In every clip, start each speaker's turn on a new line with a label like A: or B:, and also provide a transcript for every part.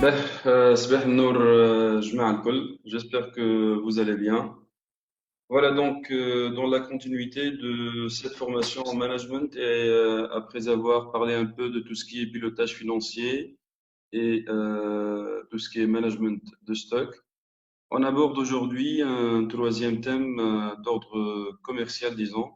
A: Ben, Sabah Nour, Jma' al-Kull. J'espère que vous allez bien. Voilà donc dans la continuité de cette formation en management et après avoir parlé un peu de tout ce qui est pilotage financier et tout ce qui est management de stock, on aborde aujourd'hui un troisième thème d'ordre commercial, disons,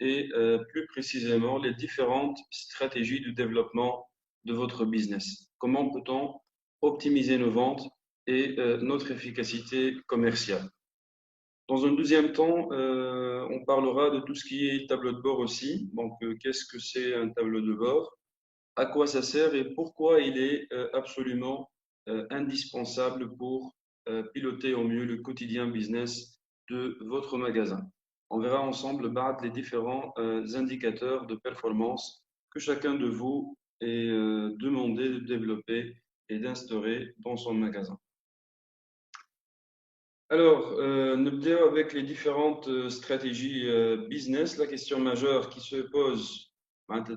A: et plus précisément les différentes stratégies de développement de votre business. Comment peut-on optimiser nos ventes et notre efficacité commerciale? Dans un deuxième temps, on parlera de tout ce qui est tableau de bord aussi. Donc, qu'est-ce que c'est un tableau de bord? À quoi ça sert et pourquoi il est absolument indispensable pour piloter au mieux le quotidien business de votre magasin. On verra ensemble les différents indicateurs de performance que chacun de vous est demandé de développer et d'instaurer dans son magasin. Alors, نبدأ avec les différentes stratégies business. La question majeure qui se pose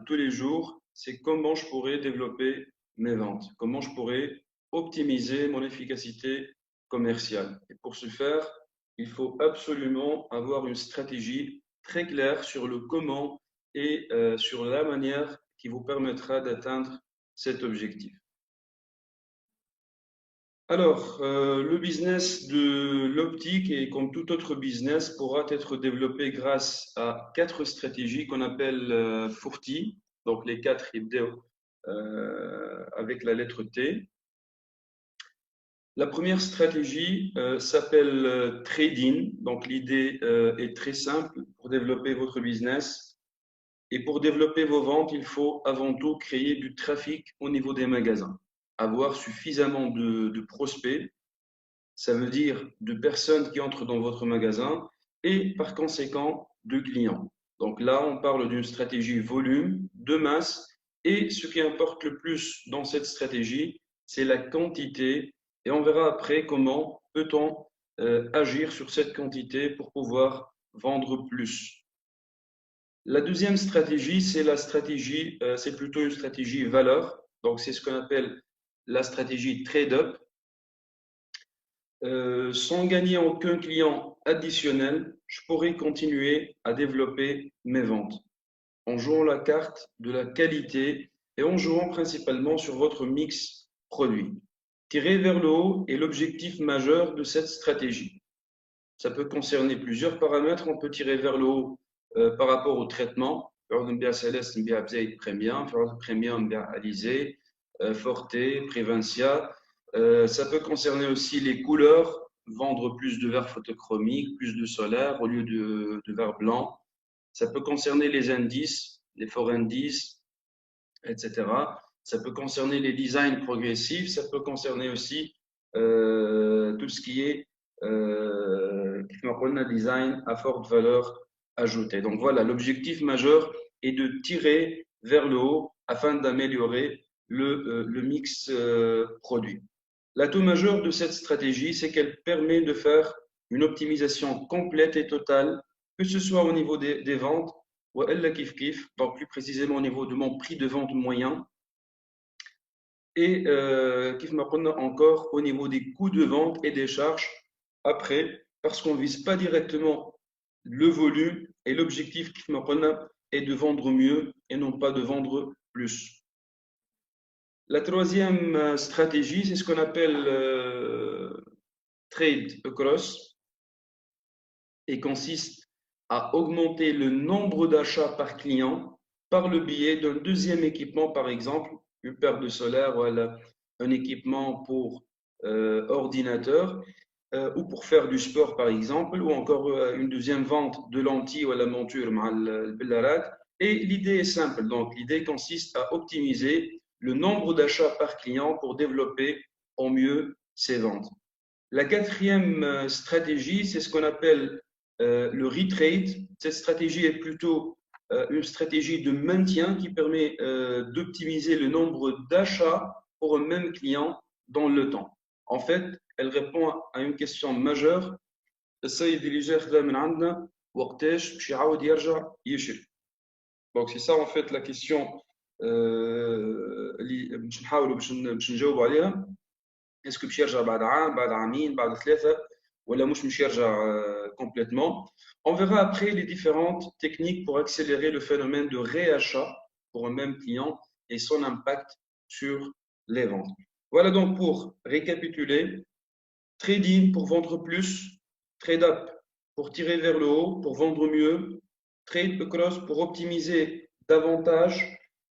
A: tous les jours, c'est comment je pourrais développer mes ventes, comment je pourrais optimiser mon efficacité commerciale. Et pour ce faire, il faut absolument avoir une stratégie très claire sur le comment et sur la manière qui vous permettra d'atteindre cet objectif. Alors, le business de l'optique et comme tout autre business pourra être développé grâce à quatre stratégies qu'on appelle 40. Donc, les quatre idéaux avec la lettre T. La première stratégie s'appelle trading. Donc, l'idée est très simple pour développer votre business. Et pour développer vos ventes, il faut avant tout créer du trafic au niveau des magasins. Avoir suffisamment de prospects. Ça veut dire de personnes qui entrent dans votre magasin et par conséquent de clients. Donc là, on parle d'une stratégie volume, de masse, et ce qui importe le plus dans cette stratégie, c'est la quantité. Et on verra après comment peut-on agir sur cette quantité pour pouvoir vendre plus. La deuxième stratégie, c'est la stratégie, c'est plutôt une stratégie valeur. Donc c'est ce qu'on appelle la stratégie trade-up. Sans gagner aucun client additionnel, je pourrais continuer à développer mes ventes en jouant la carte de la qualité et en jouant principalement sur votre mix produit. Tirer vers le haut est l'objectif majeur de cette stratégie. Ça peut concerner plusieurs paramètres. On peut tirer vers le haut par rapport au traitement. Premium, Alizé, Forte, Prévencia. Ça peut concerner aussi les couleurs, vendre plus de verre photochromique, plus de solaire au lieu de verre blanc. Ça peut concerner les indices, les forts indices, etc. Ça peut concerner les designs progressifs, ça peut concerner aussi tout ce qui est design à forte valeur ajoutée. Donc voilà, l'objectif majeur est de tirer vers le haut afin d'améliorer le mix produit. L'atout majeur de cette stratégie, c'est qu'elle permet de faire une optimisation complète et totale, que ce soit au niveau des ventes, ou donc plus précisément au niveau de mon prix de vente moyen, et encore au niveau des coûts de vente et des charges après, parce qu'on ne vise pas directement le volume et l'objectif est de vendre mieux et non pas de vendre plus. La troisième stratégie, c'est ce qu'on appelle trade across et consiste à augmenter le nombre d'achats par client par le biais d'un deuxième équipement, par exemple, une paire de solaire ou un équipement pour ordinateur ou pour faire du sport, par exemple, ou encore une deuxième vente de lentilles ou à la monture, et l'idée est simple. Donc, l'idée consiste à optimiser le nombre d'achats par client pour développer au mieux ses ventes. La quatrième stratégie, c'est ce qu'on appelle le retrade. Cette stratégie est plutôt une stratégie de maintien qui permet d'optimiser le nombre d'achats pour un même client dans le temps. En fait, elle répond à une question majeure. السيد اللي جا خدا من عندنا وقتاش باش يعاود يرجع يشري. Donc c'est ça en fait la question اللي باش نحاولوا باش نجاوبوا عليها. اسكو باش يرجع بعد عام بعد عامين بعد ثلاثة ولا مش يرجع complètement. On verra après les différentes techniques pour accélérer le phénomène de réachat pour un même client et son impact sur les ventes. Voilà donc pour récapituler: trading pour vendre plus, trade up pour tirer vers le haut, pour vendre mieux, trade across pour optimiser davantage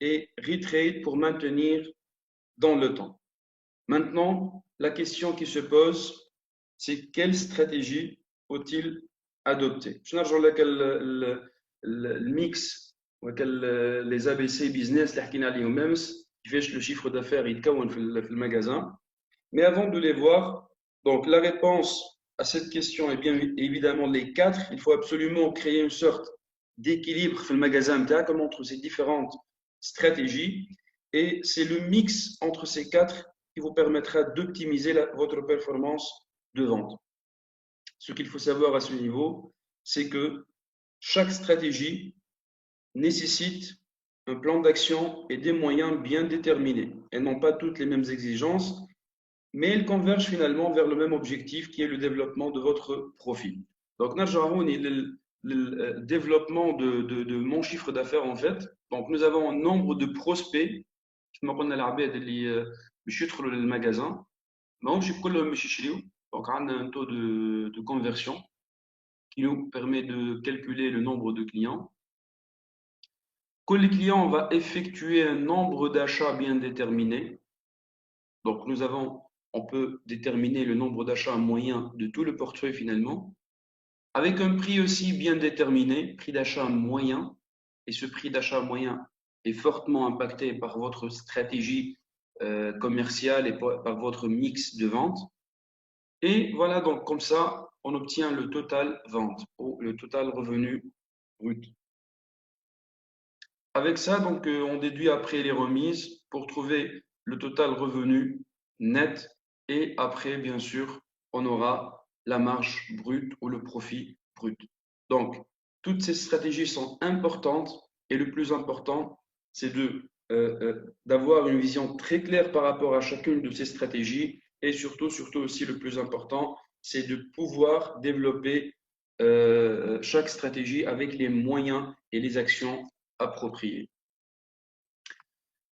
A: et retrade pour maintenir dans le temps. Maintenant, la question qui se pose, c'est quelle stratégie faut-il adopter? Je n'arrive le mix, les ABC business, qui fait le chiffre d'affaires le magasin. Mais avant de les voir, donc la réponse à cette question est bien évidemment les quatre. Il faut absolument créer une sorte d'équilibre dans le magasin comme entre ces différentes stratégies. Et c'est le mix entre ces quatre qui vous permettra d'optimiser votre performance de vente. Ce qu'il faut savoir à ce niveau, c'est que chaque stratégie nécessite un plan d'action et des moyens bien déterminés. Elles n'ont pas toutes les mêmes exigences, mais elles convergent finalement vers le même objectif qui est le développement de votre profit. Donc, le développement de mon chiffre d'affaires en fait. Donc, nous avons un nombre de prospects qui m'ont العباد اللي باش يدخلوا للمغازان ماهمش كلهم باش يشريوا. Donc, on a un taux de conversion qui nous permet de calculer le nombre de clients. Que les clients va effectuer un nombre d'achats bien déterminé. Donc, on peut déterminer le nombre d'achats moyen de tout le portefeuille finalement, avec un prix aussi bien déterminé, prix d'achat moyen. Et ce prix d'achat moyen est fortement impacté par votre stratégie commerciale et par votre mix de vente. Et voilà, donc comme ça, on obtient le total vente ou le total revenu brut. Avec ça, donc, on déduit après les remises pour trouver le total revenu net. Et après, bien sûr, on aura la marge brute ou le profit brut. Donc, toutes ces stratégies sont importantes et le plus important, c'est d'avoir une vision très claire par rapport à chacune de ces stratégies et surtout aussi le plus important, c'est de pouvoir développer chaque stratégie avec les moyens et les actions appropriées.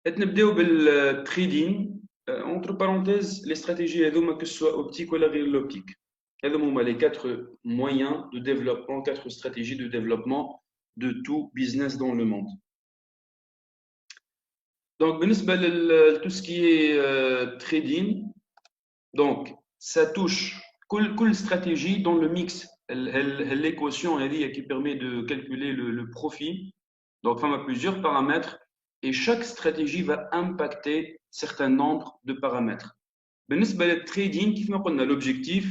A: نبداو بالتريدينغ. entre parenthèses les stratégies هذوما que ce soit optique ولا غير l'optique. هذوما هما les quatre moyens de développement, quatre stratégies de développement de tout business dans le monde. Donc بالنسبة tout ce qui est trading, donc ça touche كل stratégie dans le mix l'équation qui permet de calculer le profit. Donc on a plusieurs paramètres et chaque stratégie va impacter certains nombres de paramètres. بالنسبة للتريدينغ كيف ما قلنا l'objectif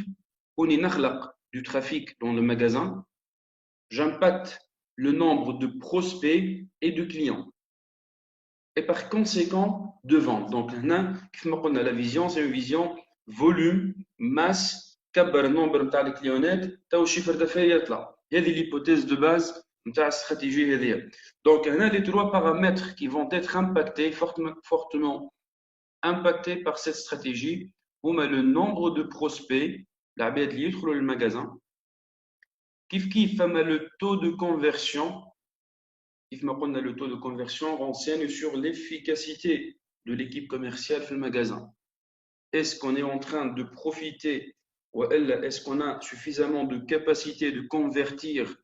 A: اني نخلق du trafic dans le magasin, j'impacte le nombre de prospects et de clients et par conséquent de ventes. Donc هنا كيف ما قلنا la vision c'est une vision volume masse كبر النمبر نتاع الكليونات تو الشيفر دافير يطلع. هذه l'hypothèse de base نتاع stratégie هذه. Donc هنا les trois paramètres qui vont être impactés fortement impactés par cette stratégie هما le nombre de prospects العباد اللي يدخلوا للمغازان كيف فما le taux de conversion. كيف ما قلنا le taux de conversion renseigne sur l'efficacité de l'équipe commerciale في المغازان. Est-ce qu'on est en train de profiter ou est-ce qu'on a suffisamment de capacité de convertir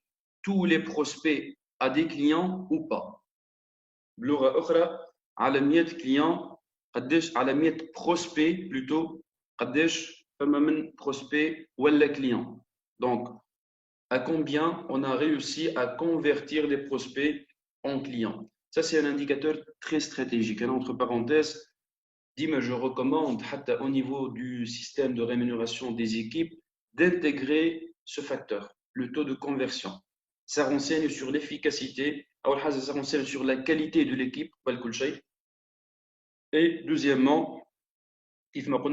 A: tous les prospects à des clients ou pas. بلغة أخرى على 100 clients قداش على 100 prospects plutôt قداش فما من prospects ولا clients. Donc à combien on a réussi à convertir des prospects en clients. Ça c'est un indicateur très stratégique. Entre parenthèses, je recommande au niveau du système de rémunération des équipes d'intégrer ce facteur, le taux de conversion. Ça renseigne sur l'efficacité, ça renseigne sur la qualité de l'équipe, et deuxièmement,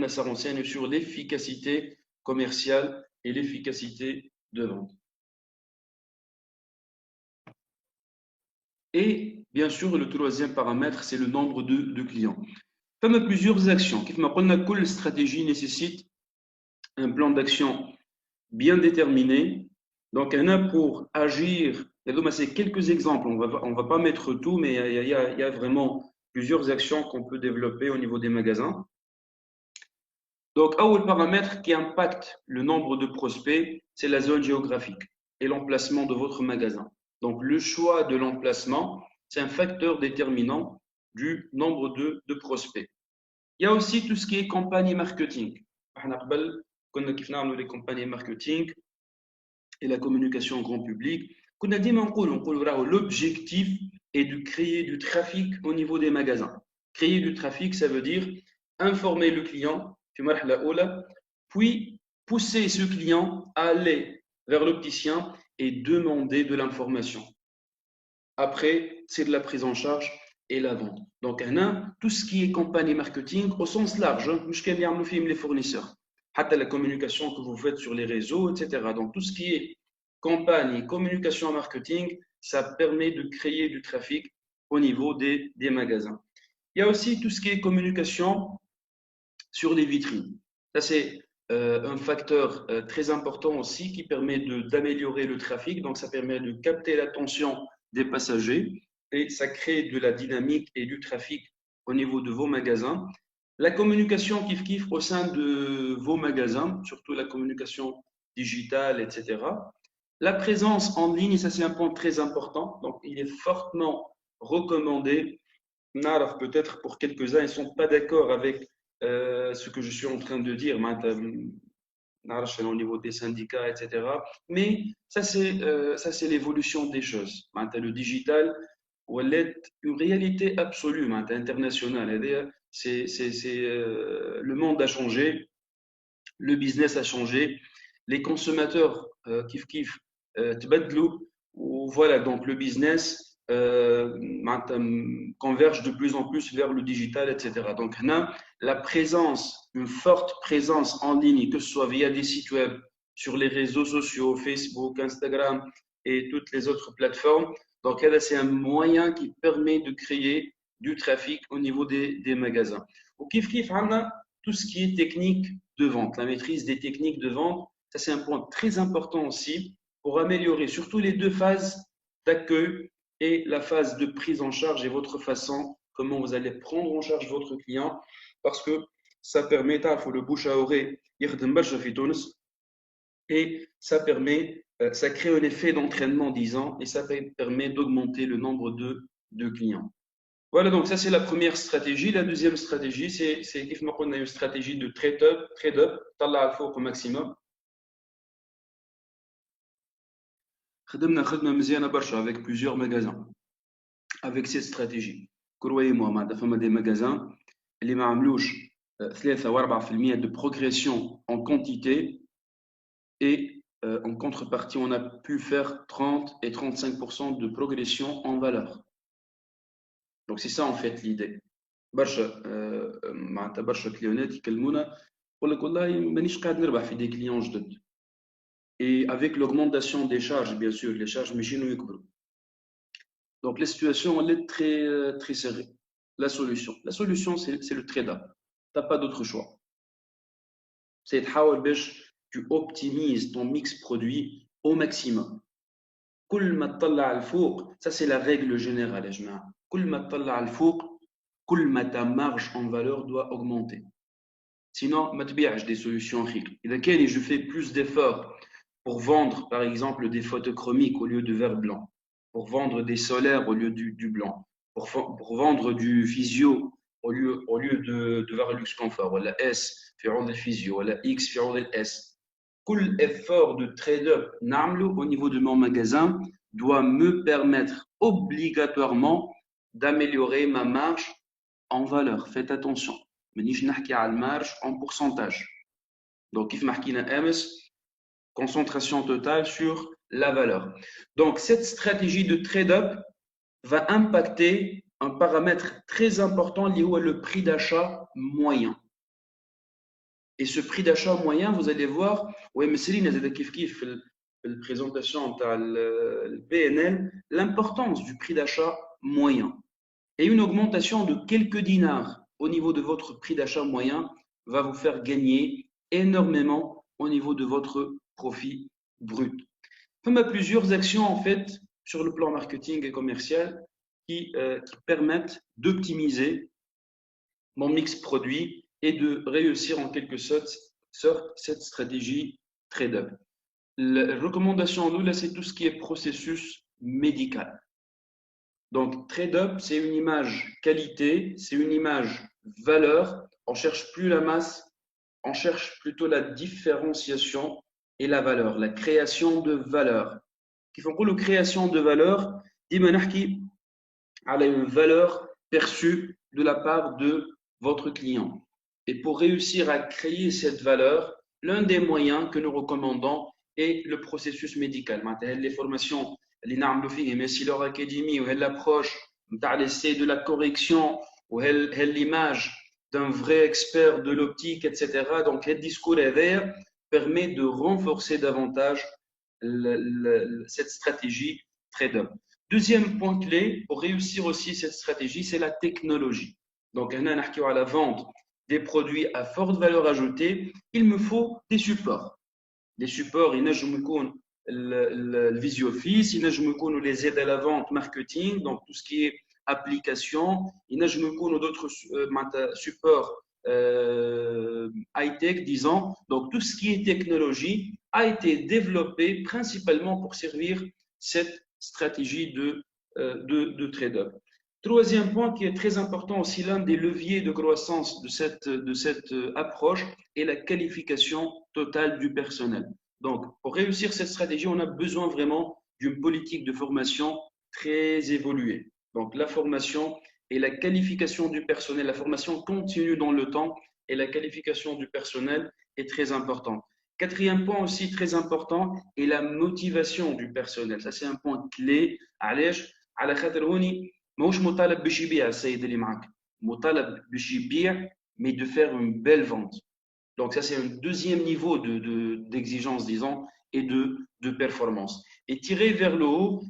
A: ça renseigne sur l'efficacité commerciale et l'efficacité de vente. Et bien sûr, le troisième paramètre, c'est le nombre de clients. Comme plusieurs actions. Comme on a dit, la stratégie nécessite un plan d'action bien déterminé. Donc, il y en a pour agir. C'est quelques exemples. On va pas mettre tout, mais il y a vraiment plusieurs actions qu'on peut développer au niveau des magasins. Donc, un paramètre qui impacte le nombre de prospects, c'est la zone géographique et l'emplacement de votre magasin. Donc, le choix de l'emplacement, c'est un facteur déterminant du nombre de prospects. Il y a aussi tout ce qui est campagne marketing. احنا قبل كنا كيف نعملوا les campagnes marketing et la communication au grand public. كنا ديما نقولوا راهو l'objectif est de créer du trafic au niveau des magasins. Créer du trafic, ça veut dire informer le client في مرحلة أولى, puis pousser ce client à aller vers l'opticien et demander de l'information. Après, c'est de la prise en charge et la vente. Donc, tout ce qui est campagne marketing au sens large, les fournisseurs, la communication que vous faites sur les réseaux, etc. Donc, tout ce qui est campagne, communication marketing, ça permet de créer du trafic au niveau des magasins. Il y a aussi tout ce qui est communication sur les vitrines. Ça, c'est un facteur très important aussi qui permet d'améliorer le trafic. Donc, ça permet de capter l'attention des passagers et ça crée de la dynamique et du trafic au niveau de vos magasins. La communication kiff au sein de vos magasins, surtout la communication digitale, etc. La présence en ligne, ça c'est un point très important. Donc, il est fortement recommandé. Peut-être pour quelques-uns, ils ne sont pas d'accord avec ce que je suis en train de dire au niveau des syndicats, etc. Mais ça, c'est l'évolution des choses. Le digital, est une réalité absolue, internationale. Le monde a changé, le business a changé, les consommateurs, kiff, voilà, donc le business converge de plus en plus vers le digital, etc. Donc, la présence, une forte présence en ligne, que ce soit via des sites web, sur les réseaux sociaux, Facebook, Instagram et toutes les autres plateformes. Donc, c'est un moyen qui permet de créer du trafic au niveau des magasins. Au kiff, tout ce qui est technique de vente, la maîtrise des techniques de vente, ça c'est un point très important aussi pour améliorer surtout les deux phases d'accueil et la phase de prise en charge et votre façon, comment vous allez prendre en charge votre client, parce que ça permet, le bouche à oreille, et ça permet, ça crée un effet d'entraînement 10 ans et ça permet d'augmenter le nombre de clients. Voilà, donc ça c'est la première stratégie. La deuxième stratégie, c'est qu'on a une stratégie de trade-up, طلع الفوق au maximum. خدمنا خدمة مزيانة برشا avec plusieurs magasins avec cette stratégie. Croyez-moi, معناتها فما des magasins اللي ما عملوش 3 و 4% de progression en quantité et en contrepartie, on a pu faire 30 et 35% de progression en valeur. Donc c'est ça en fait l'idée. برشا معناتها برشا كليونات يكلمونا يقول لك والله مانيش قاعد نربح في des clients جدد. Et avec l'augmentation des charges, bien sûr, les charges machines يكبروا. Donc la situation elle est très serrée. La solution c'est le trade-up. Tu n'as pas d'autre choix. C'est تحاول باش tu optimises ton mix produit au maximum. كل ما تطلع الفوق, ça c'est la règle générale يا جماعة. كل ما تطلع الفوق, كل ما ta marge en valeur doit augmenter. Sinon, ما تبيعش des solutions خير. إذا كان je fais plus d'efforts pour vendre par exemple des photochromiques au lieu de verre blanc, pour vendre des solaires au lieu du blanc, pour vendre du physio au lieu de Varilux Confort, ou la S, في عوض الفيزيو, ou la X, في عوض S. Tout effort de trade-up au niveau de mon magasin doit me permettre obligatoirement d'améliorer ma marge en valeur. Faites attention. مانيش نحكي على المارج en pourcentage. Donc, كيف ما حكينا أمس, concentration totale sur la valeur. Donc, cette stratégie de trade-up va impacter un paramètre très important lié au prix d'achat moyen. Et ce prix d'achat moyen, vous allez voir, ouais, mais Céline, elle a kiff la présentation le PNL, l'importance du prix d'achat moyen et une augmentation de quelques dinars au niveau de votre prix d'achat moyen va vous faire gagner énormément au niveau de votre profit brut. Comme à plusieurs actions en fait sur le plan marketing et commercial qui permettent d'optimiser mon mix produit et de réussir en quelque sorte cette stratégie trade-up. La recommandation, nous, là, c'est tout ce qui est processus médical. Donc, trade-up, c'est une image qualité, c'est une image valeur. On ne cherche plus la masse, on cherche plutôt la différenciation et la valeur, la création de valeur. Qui font la création de valeur, ديما نحكي على une valeur perçue de la part de votre client. Et pour réussir à créer cette valeur, l'un des moyens que nous recommandons est le processus médical. Les formations, les نعملوا فيهم السيلور academy ou l'approche نتاع l'essai de la correction ou l'image d'un vrai expert de l'optique, etc. Donc, le discours permet de renforcer davantage cette stratégie trade-up. Deuxième point clé pour réussir aussi cette stratégie, c'est la technologie. Donc, on a à la vente des produits à forte valeur ajoutée, il me faut des supports. Les supports, il y le VisiOffice, il y a les aides à la vente marketing, donc tout ce qui est application, il y a d'autres supports high-tech, disons. Donc, tout ce qui est technologie a été développé principalement pour servir cette stratégie de trade-up. Troisième point qui est très important aussi, l'un des leviers de croissance de cette approche est la qualification totale du personnel. Donc, pour réussir cette stratégie, on a besoin vraiment d'une politique de formation très évoluée. Donc, la formation et la qualification du personnel, la formation continue dans le temps et la qualification du personnel est très importante. Quatrième point aussi très important est la motivation du personnel. Ça, c'est un point clé. علاش؟ على خاطر هوني ماهوش مطالب باش يبيع السيد اللي معك، مطالب باش يبيع mais de faire une belle vente. Donc ça, c'est un deuxième niveau d'exigence, disons, et de performance. Et tirer vers le haut,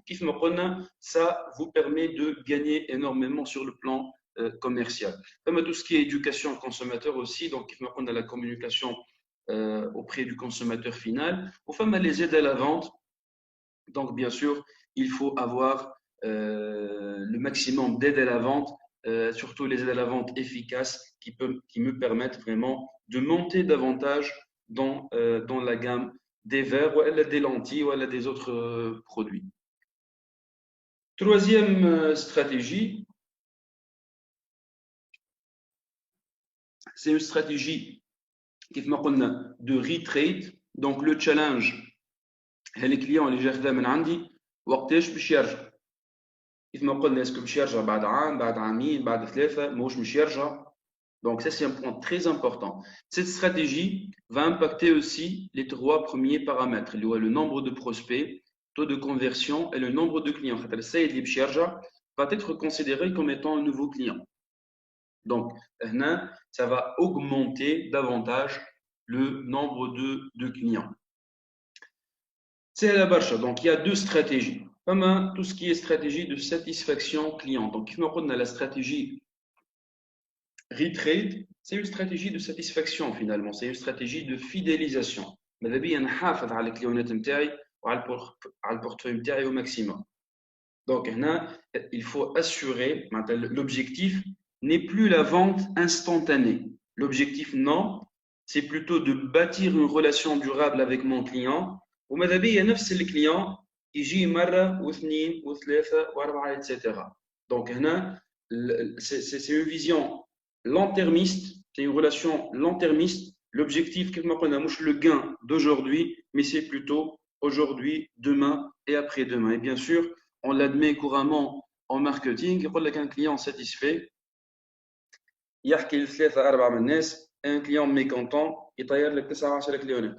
A: ça vous permet de gagner énormément sur le plan commercial. Comme tout ce qui est éducation consommateur aussi, donc on a la communication auprès du consommateur final. Aux femmes, les aides à la vente. Donc, bien sûr, il faut avoir le maximum d'aides à la vente, surtout les aides à la vente efficaces qui me permettent vraiment de monter davantage dans la gamme des verres, ou des lentilles, ou des autres produits. Troisième stratégie, c'est une stratégie de retrade. Donc, le challenge, les clients اللي جا خذا من عندي وقتاش باش يرجع. كيف ما قلنا اسكو باش يرجع بعد عام بعد عامين بعد ثلاثه ماهوش باش يرجع. Donc ça c'est un point très important. Cette stratégie va impacter aussi les trois premiers paramètres, le nombre de prospects, taux de conversion et le nombre de clients. Le السيد اللي باش يرجع va être considéré comme étant un nouveau client. Donc هنا ça va augmenter davantage le nombre de clients. C'est la barcha. Donc, il y a deux stratégies. Comme tout ce qui est stratégie de satisfaction client. Donc, on a la stratégie retrade, c'est une stratégie de satisfaction finalement. C'est une stratégie de fidélisation. ماذا بيا نحافظ على الكليونات نتاعي وعلى البورتفوي نتاعي au maximum. Donc, il faut assurer, l'objectif n'est plus la vente instantanée. L'objectif, non, c'est plutôt de bâtir une relation durable avec mon client. وماذا بيا نفس الكليون يجي مرة واثنين وثلاثة وأربعة etc. Donc هنا c'est une vision long-termiste, c'est une relation long-termiste. L'objectif كما قلنا مش le gain d'aujourd'hui, mais c'est plutôt aujourd'hui, demain et après-demain. Et bien sûr, on l'admet couramment en marketing. يقول لك un client satisfait يحكي لثلاثة أربعة من الناس، un client mécontent يطير لك 9 10 كليونات.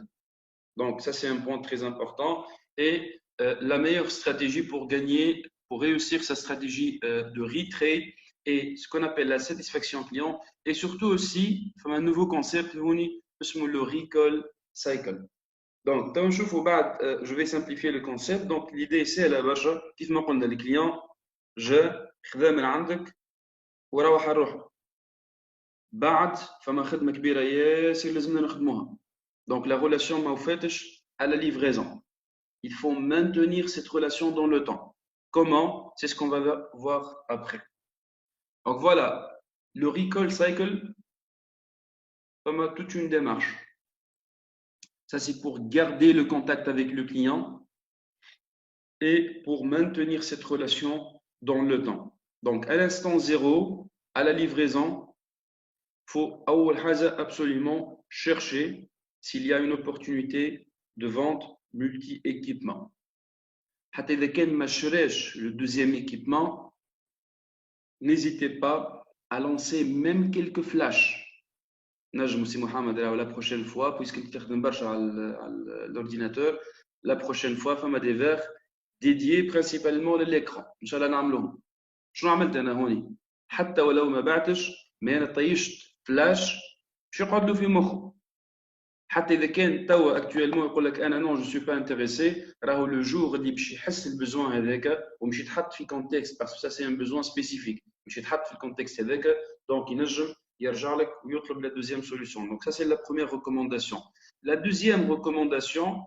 A: Donc, ça, c'est un point très important. Et la meilleure stratégie pour gagner, pour réussir sa stratégie de retrade et ce qu'on appelle la satisfaction client. Et surtout aussi, un nouveau concept, le recall cycle. Donc, je vais simplifier le concept. Donc, l'idée, c'est la bâche, كيف ما قلنا les clients, je خذا من عندك وراح اروح. بعد فما خدمة كبيرة ياسر لازمنا نخدموها. Donc la relation ما وفاتش à la livraison. Il faut maintenir cette relation dans le temps. Comment? C'est ce qu'on va voir après. Donc voilà, le recall cycle, comme toute une démarche. Ça, c'est pour garder le contact avec le client et pour maintenir cette relation dans le temps. Donc, à l'instant zéro, à la livraison, il faut absolument chercher s'il y a une opportunité de vente multi-équipement. Le deuxième équipement, n'hésitez pas à lancer même quelques flashs. La prochaine fois, puisque tu as l'ordinateur, la prochaine fois, il y a des verres dédiés principalement à l'écran. Inch'Allah, نعملهم. شنو عملت أنا هوني؟ حتى ولو ما بعتش، ما أنا طيشت فلاش باش يقعد له في مخه. حتى إذا كان توا actuellement يقول لك أنا non, je suis pas intéressé، راهو le jour اللي باش يحس البزوان هذاك ومش يتحط في contexte parce que ça c'est un besoin spécifique، مش يتحط في الcontexte هذاك، donc ينجم يرجع لك ويطلب la deuxième solution. Donc ça c'est la première recommandation. La deuxième recommandation,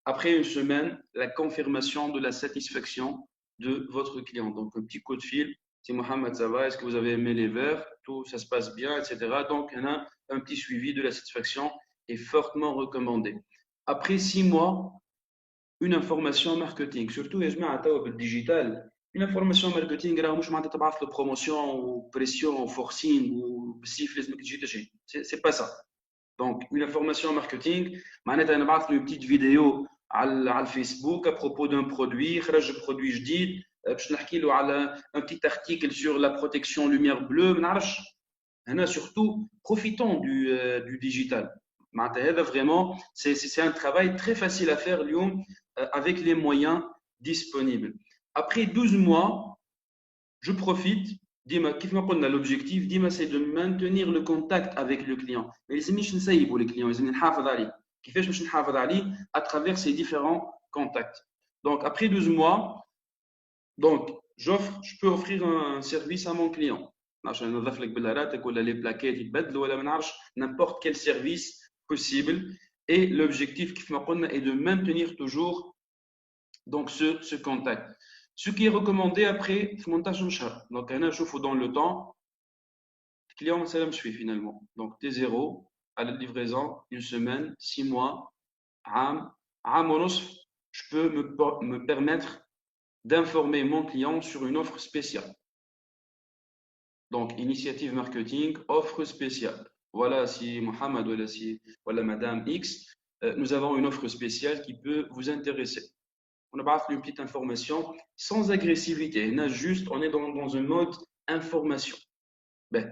A: après une semaine, la confirmation de la satisfaction de votre client. Donc un petit coup de fil, si Mohamed ça va, est-ce que vous avez aimé les verres, tout ça se passe bien, etc. Donc il y en a un petit suivi de la satisfaction est fortement recommandé. Après 6 mois, une information marketing, surtout le digital. Une information marketing, مش معناتها تبعث له promotion ou pression ou forcing ou بسيف لازمك تجي تشري. C'est pas ça. Donc une information marketing, معناتها نبعث له une petite vidéo على الفيسبوك à propos d'un produit، خرج produit جديد، باش نحكي له على un petit article sur la protection lumière bleue، ما نعرفش. هنا surtout profitons du digital. Vraiment, c'est un travail très facile à faire avec les moyens disponibles. Après 12 mois, je profite. L'objectif, c'est de maintenir le contact avec le client. Mais les les clients, à travers ces différents contacts. Donc, après 12 mois, donc, je peux offrir un service à mon client. Les plaquettes, n'importe quel service possible. Et l'objectif est de maintenir toujours donc, ce contact. Ce qui est recommandé après montage en char. Donc, je fais dans le temps, le client me suit finalement. Donc, T0 à la livraison, une semaine, 6 mois, je peux me permettre d'informer mon client sur une offre spéciale. Donc, initiative marketing, offre spéciale. Voilà, si Mohamed voilà Madame X, nous avons une offre spéciale qui peut vous intéresser. On a une petite information sans agressivité. On est dans un mode information. Ben,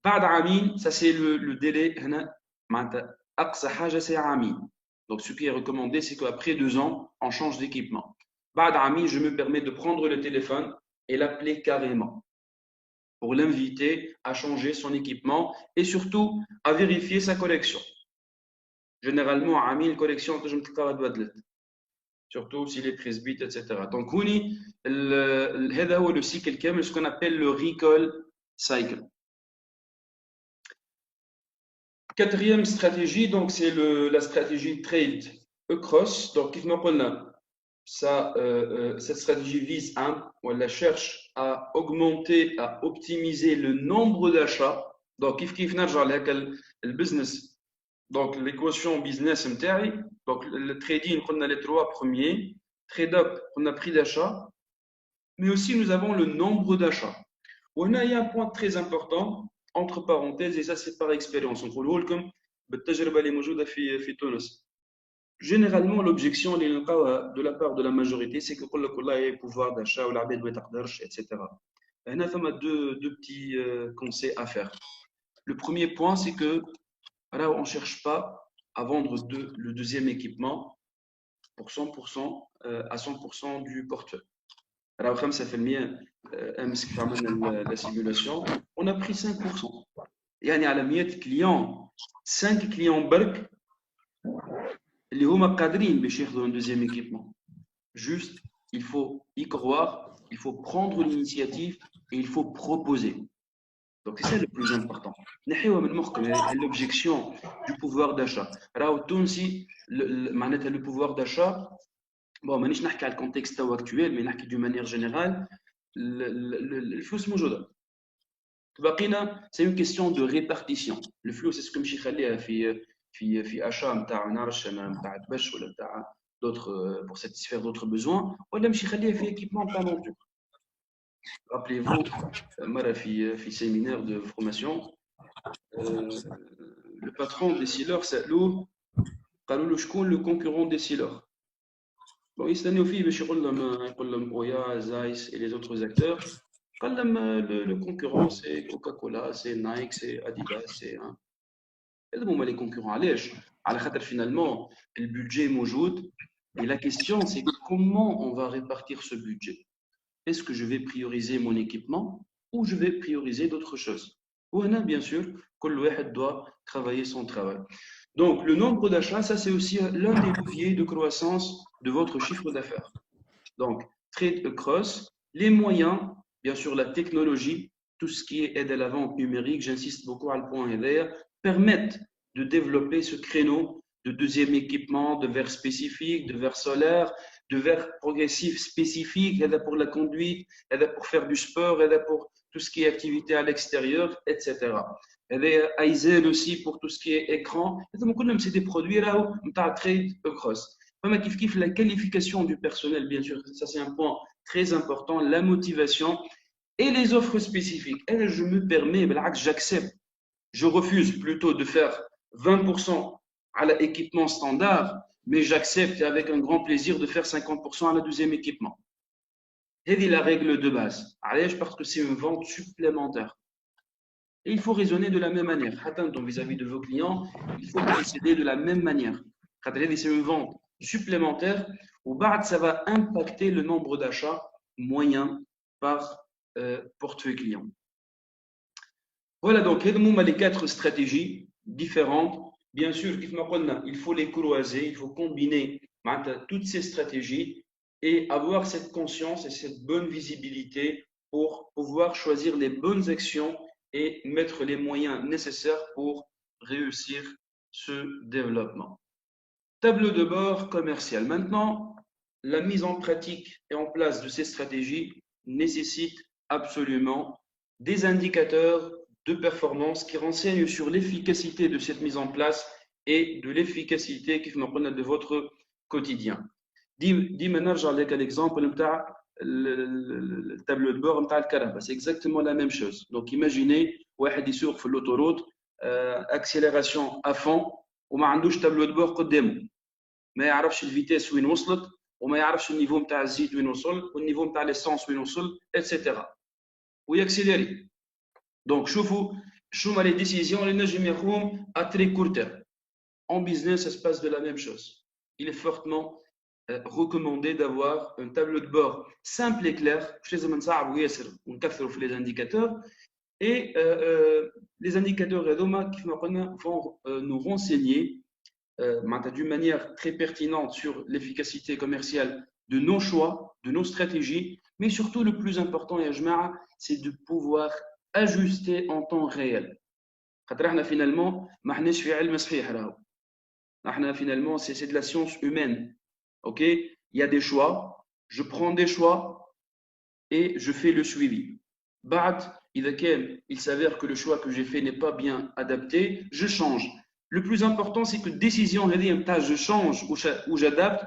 A: ça c'est le délai. Donc, ce qui est recommandé, c'est qu'après 2 ans, on change d'équipement. Je me permets de prendre le téléphone et l'appeler carrément pour l'inviter à changer son équipement et surtout à vérifier sa collection. Généralement, Ami, collection, surtout s'il est presbyte, etc. Donc, le cycle ce qu'on appelle le recall cycle. Quatrième stratégie, donc c'est la stratégie trade across. Donc, cette stratégie vise elle cherche à augmenter, à optimiser le nombre d'achats. Donc, le business. Donc, l'équation business, donc le trading, on a les 3 premiers. Trade up, on a prix d'achat. Mais aussi, nous avons le nombre d'achats. Il y a un point très important, entre parenthèses, et ça, c'est par expérience. On trouve comme généralement, l'objection de la part de la majorité, c'est que le pouvoir d'achat ou l'arbitre doit être etc. Il y a deux petits conseils à faire. Le premier point, c'est que on ne cherche pas à vendre le deuxième équipement pour 100% à 100% du portefeuille. Alors, comme ça fait le mien, la simulation, on a pris 5%. Il y a à la miette clients, 5 clients برك اللي هما قادرين باش ياخذوا un deuxième équipement. Juste, il faut y croire, il faut prendre l'initiative et il faut proposer.
B: Donc c'est ça le plus important. نحيوها من مخكم l'objection du pouvoir d'achat. راهو التونسي معناتها le pouvoir d'achat. Bon, مانيش نحكي على الكونتكست توا اكتويل، مي نحكي دو مانيير جينيرال. الفلوس موجوده، باقينا سي اون كيستيون دو ريبارتيسيون. الفلوس اسكو مش يخليها في اشا نتاع ما نعرفش انا نتاع البش ولا نتاع دوتر بور ساتيسفير دوتر بوزوان، ولا مش يخليها في ايكيبمون نتاع مونتور. Rappelez-vous, مرة في séminaire de formation, le patron des sealers سألوه قالوا له شكون le concurrent des sealers. Bon, يستنوا فيه باش يقول لهم اويا زايس et les autres acteurs. قال لهم le concurrent c'est Coca-Cola, c'est Nike, c'est Adidas, c'est هذو هما les concurrents. علاش؟ على خاطر finalement le budget موجود et la question c'est comment on va répartir ce budget. Est-ce que je vais prioriser mon équipement ou je vais prioriser d'autres choses? وهنا bien sûr كل واحد doit travailler son travail. Donc le nombre d'achats, ça c'est aussi l'un des leviers de croissance de votre chiffre d'affaires. Donc trade across, les moyens, bien sûr la technologie, tout ce qui est aide à la vente numérique, j'insiste beaucoup à le point LR, permettent de développer ce créneau de deuxième équipement, de verre spécifique, de verre solaire, de verre progressif spécifique, aide pour la conduite, aide pour faire du sport, aide pour tout ce qui est activité à l'extérieur, etc. Aide Aizel aussi pour tout ce qui est écran. C'est des produits là où on a trade across. La qualification du personnel, bien sûr, ça c'est un point très important, la motivation et les offres spécifiques. Et je me permets, j'accepte, je refuse plutôt de faire 20% à l'équipement standard, mais j'accepte avec un grand plaisir de faire 50% à la deuxième équipement. C'est la règle de base. Parce que c'est une vente supplémentaire. Et il faut raisonner de la même manière. Donc vis-à-vis de vos clients, il faut procéder de la même manière. C'est une vente supplémentaire où ça va impacter le nombre d'achats moyen par portefeuille client. Voilà donc les 4 stratégies différentes. Bien sûr, il faut les croiser, il faut combiner toutes ces stratégies et avoir cette conscience et cette bonne visibilité pour pouvoir choisir les bonnes actions et mettre les moyens nécessaires pour réussir ce développement. Tableau de bord commercial. Maintenant, la mise en pratique et en place de ces stratégies nécessite absolument des indicateurs de performance qui renseignent sur l'efficacité de cette mise en place et de l'efficacité de votre quotidien. Dis-moi, نرجع لك l'exemple نتاع le tableau de bord نتاع الكهرباء. C'est exactement la même chose. Donc imaginez واحد يسوق في l'autoroute, accélération à fond وما عندوش tableau de bord قدامه. ما يعرفش الفيتيس وين وصلت وما يعرفش النيفو نتاع الزيت وين وصل والنيفو نتاع ليسونس وين وصل اتسيتيرا وياكسيليري. دونك شوفوا شو هما لي ديسيزيون اللي نجم ياخذهم ا تري كورتر. En business, ça se passe de la même chose. Il est fortement recommandé d'avoir un tableau de bord simple et clair. Je لازم نصعبوا ياسر ونكثروا في les indicateurs. Et les indicateurs هذوما كيف ما قلنا vont nous renseigner d'une manière très pertinente sur l'efficacité commerciale de nos choix, de nos stratégies, mais surtout le plus important, c'est de pouvoir ajuster en temps réel. Finalement, finalement c'est de la science humaine. Ok, il y a des choix, je prends des choix et je fais le suivi. Il s'avère que le choix que j'ai fait n'est pas bien adapté, je change. Le plus important, c'est que décision je change ou j'adapte.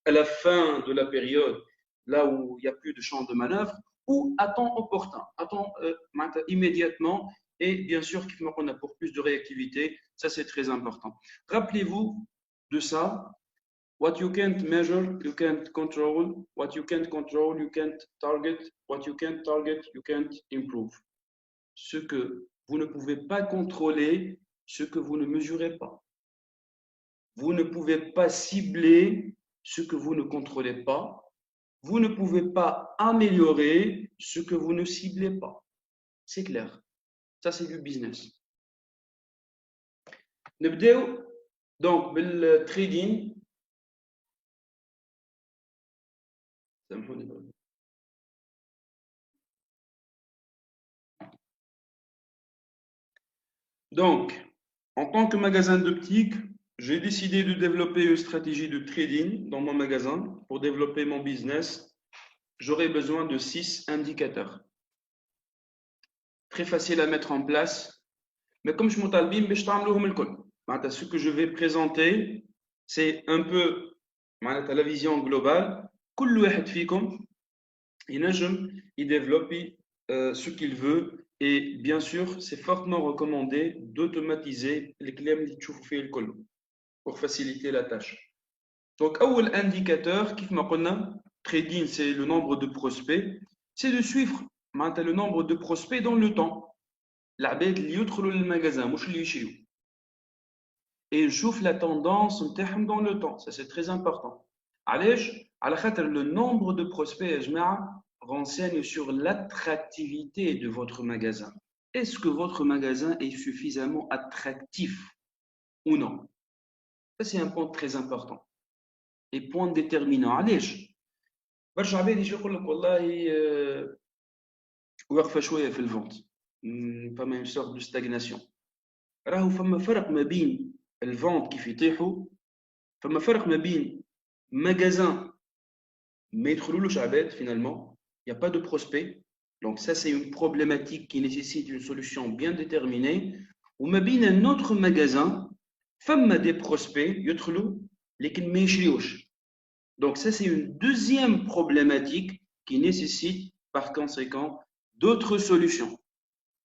B: À la fin de la période, là où il n'y a plus de champ de manœuvre, ou à temps opportun, à temps immédiatement. Et bien sûr, on a pour plus de réactivité, ça c'est très important. Rappelez-vous de ça. What you can't measure, you can't control. What you can't control, you can't target. What you can't target, you can't improve. Ce que vous ne pouvez pas contrôler, ce que vous ne mesurez pas. Vous ne pouvez pas cibler ce que vous ne contrôlez pas. Vous ne pouvez pas améliorer ce que vous ne ciblez pas. C'est clair. Ça, c'est du business. نبداو donc بالتريدين. سامحوني Donc, en tant que magasin d'optique, j'ai décidé de développer une stratégie de trading dans mon magasin. Pour développer mon business, j'aurai besoin de 6 indicateurs. Très facile à mettre en place. Mais comme je m'entalbim, ce que je vais présenter, c'est un peu la vision globale. كل واحد فيكم il développe ce qu'il veut. Et bien sûr, c'est fortement recommandé d'automatiser les clés pour faciliter la tâche. Donc, un indicateur, qui trading, c'est le nombre de prospects, c'est de suivre le nombre de prospects dans le temps. العباد اللي يدخلوا للمغازان مش اللي يشريوا. Et نشوف la tendance نتاعهم dans le temps. Ça, c'est très important. علاش؟ على خاطر le nombre de prospects يا جماعة renseigne sur l'attractivité de votre magasin. Est-ce que votre magasin est suffisamment attractif ou non? Ça, c'est un point très important. Et point déterminant. علاش؟ برشا عباد يجي يقول لك والله واقفة شوية في الفونت. فما une sorte de stagnation. راهو فما فرق ما بين الفونت كيف يطيحوا، فما فرق ما بين magasin ما يدخلولوش عباد finalement, il n'y a pas de prospect. Donc ça c'est une problématique qui nécessite une solution bien déterminée. وما بين un autre magasin فما des prospects يدخلوا لكن ما يشريوش. Donc ça c'est une deuxième problématique qui nécessite par conséquent d'autres solutions.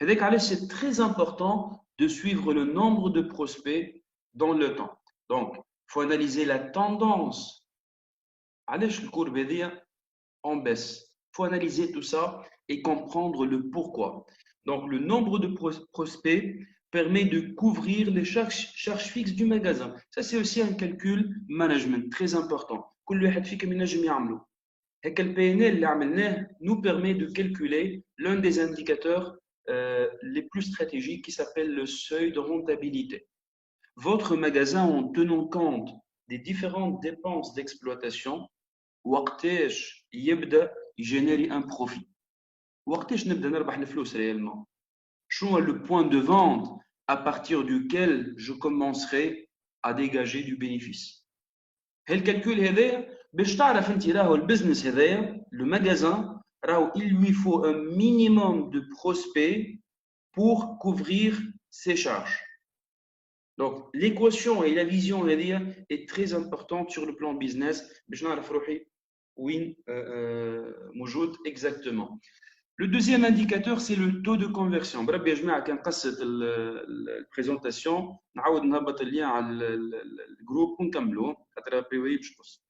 B: Et c'est très important de suivre le nombre de prospects dans le temps. Donc, il faut analyser la tendance. علاش الكورب هذيا en baisse. Il faut analyser tout ça et comprendre le pourquoi. Donc, le nombre de prospects permet de couvrir les charges fixes du magasin. Ça, c'est aussi un calcul management très important. كل واحد فيكم ينجم يعملو. هيك ال PNL اللي عملناه nous permet de calculer l'un des indicateurs les plus stratégiques qui s'appelle le seuil de rentabilité. Votre magasin, en tenant compte des différentes dépenses d'exploitation, وقتاش يبدا يجينيري un profit. وقتاش نبدا نربح الفلوس réellement. شنو le point de vente à partir duquel je commencerai à dégager du bénéfice. هالكالكول هذا باش تعرف انت راهو البزنس هذايا le magasin راهو il lui faut un minimum de prospects pour couvrir ses charges. Donc l'équation et la vision est très importante sur le plan business. باش نعرف روحي وين موجود exactement. Le deuxième indicateur, c'est le taux de conversion. بربي يا جماعه كان قصه البريزونطاسيون نعاود نهبط اللين على الجروب ونكملوا خاطر بريوري باش نقص.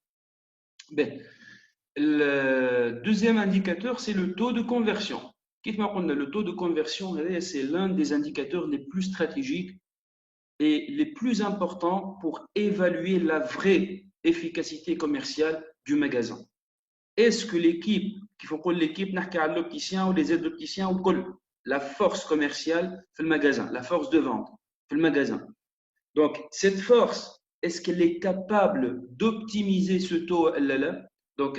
B: Le deuxième indicateur, c'est le taux de conversion. Le taux de conversion, c'est l'un des indicateurs les plus stratégiques et les plus importants pour évaluer la vraie efficacité commerciale du magasin. Est-ce que l'équipe, qui font quoi l'équipe, l'opticien ou les aides d'opticien ou la force commerciale fait le magasin, la force de vente fait le magasin. Donc, cette force, est-ce qu'elle est capable d'optimiser ce taux là? Donc,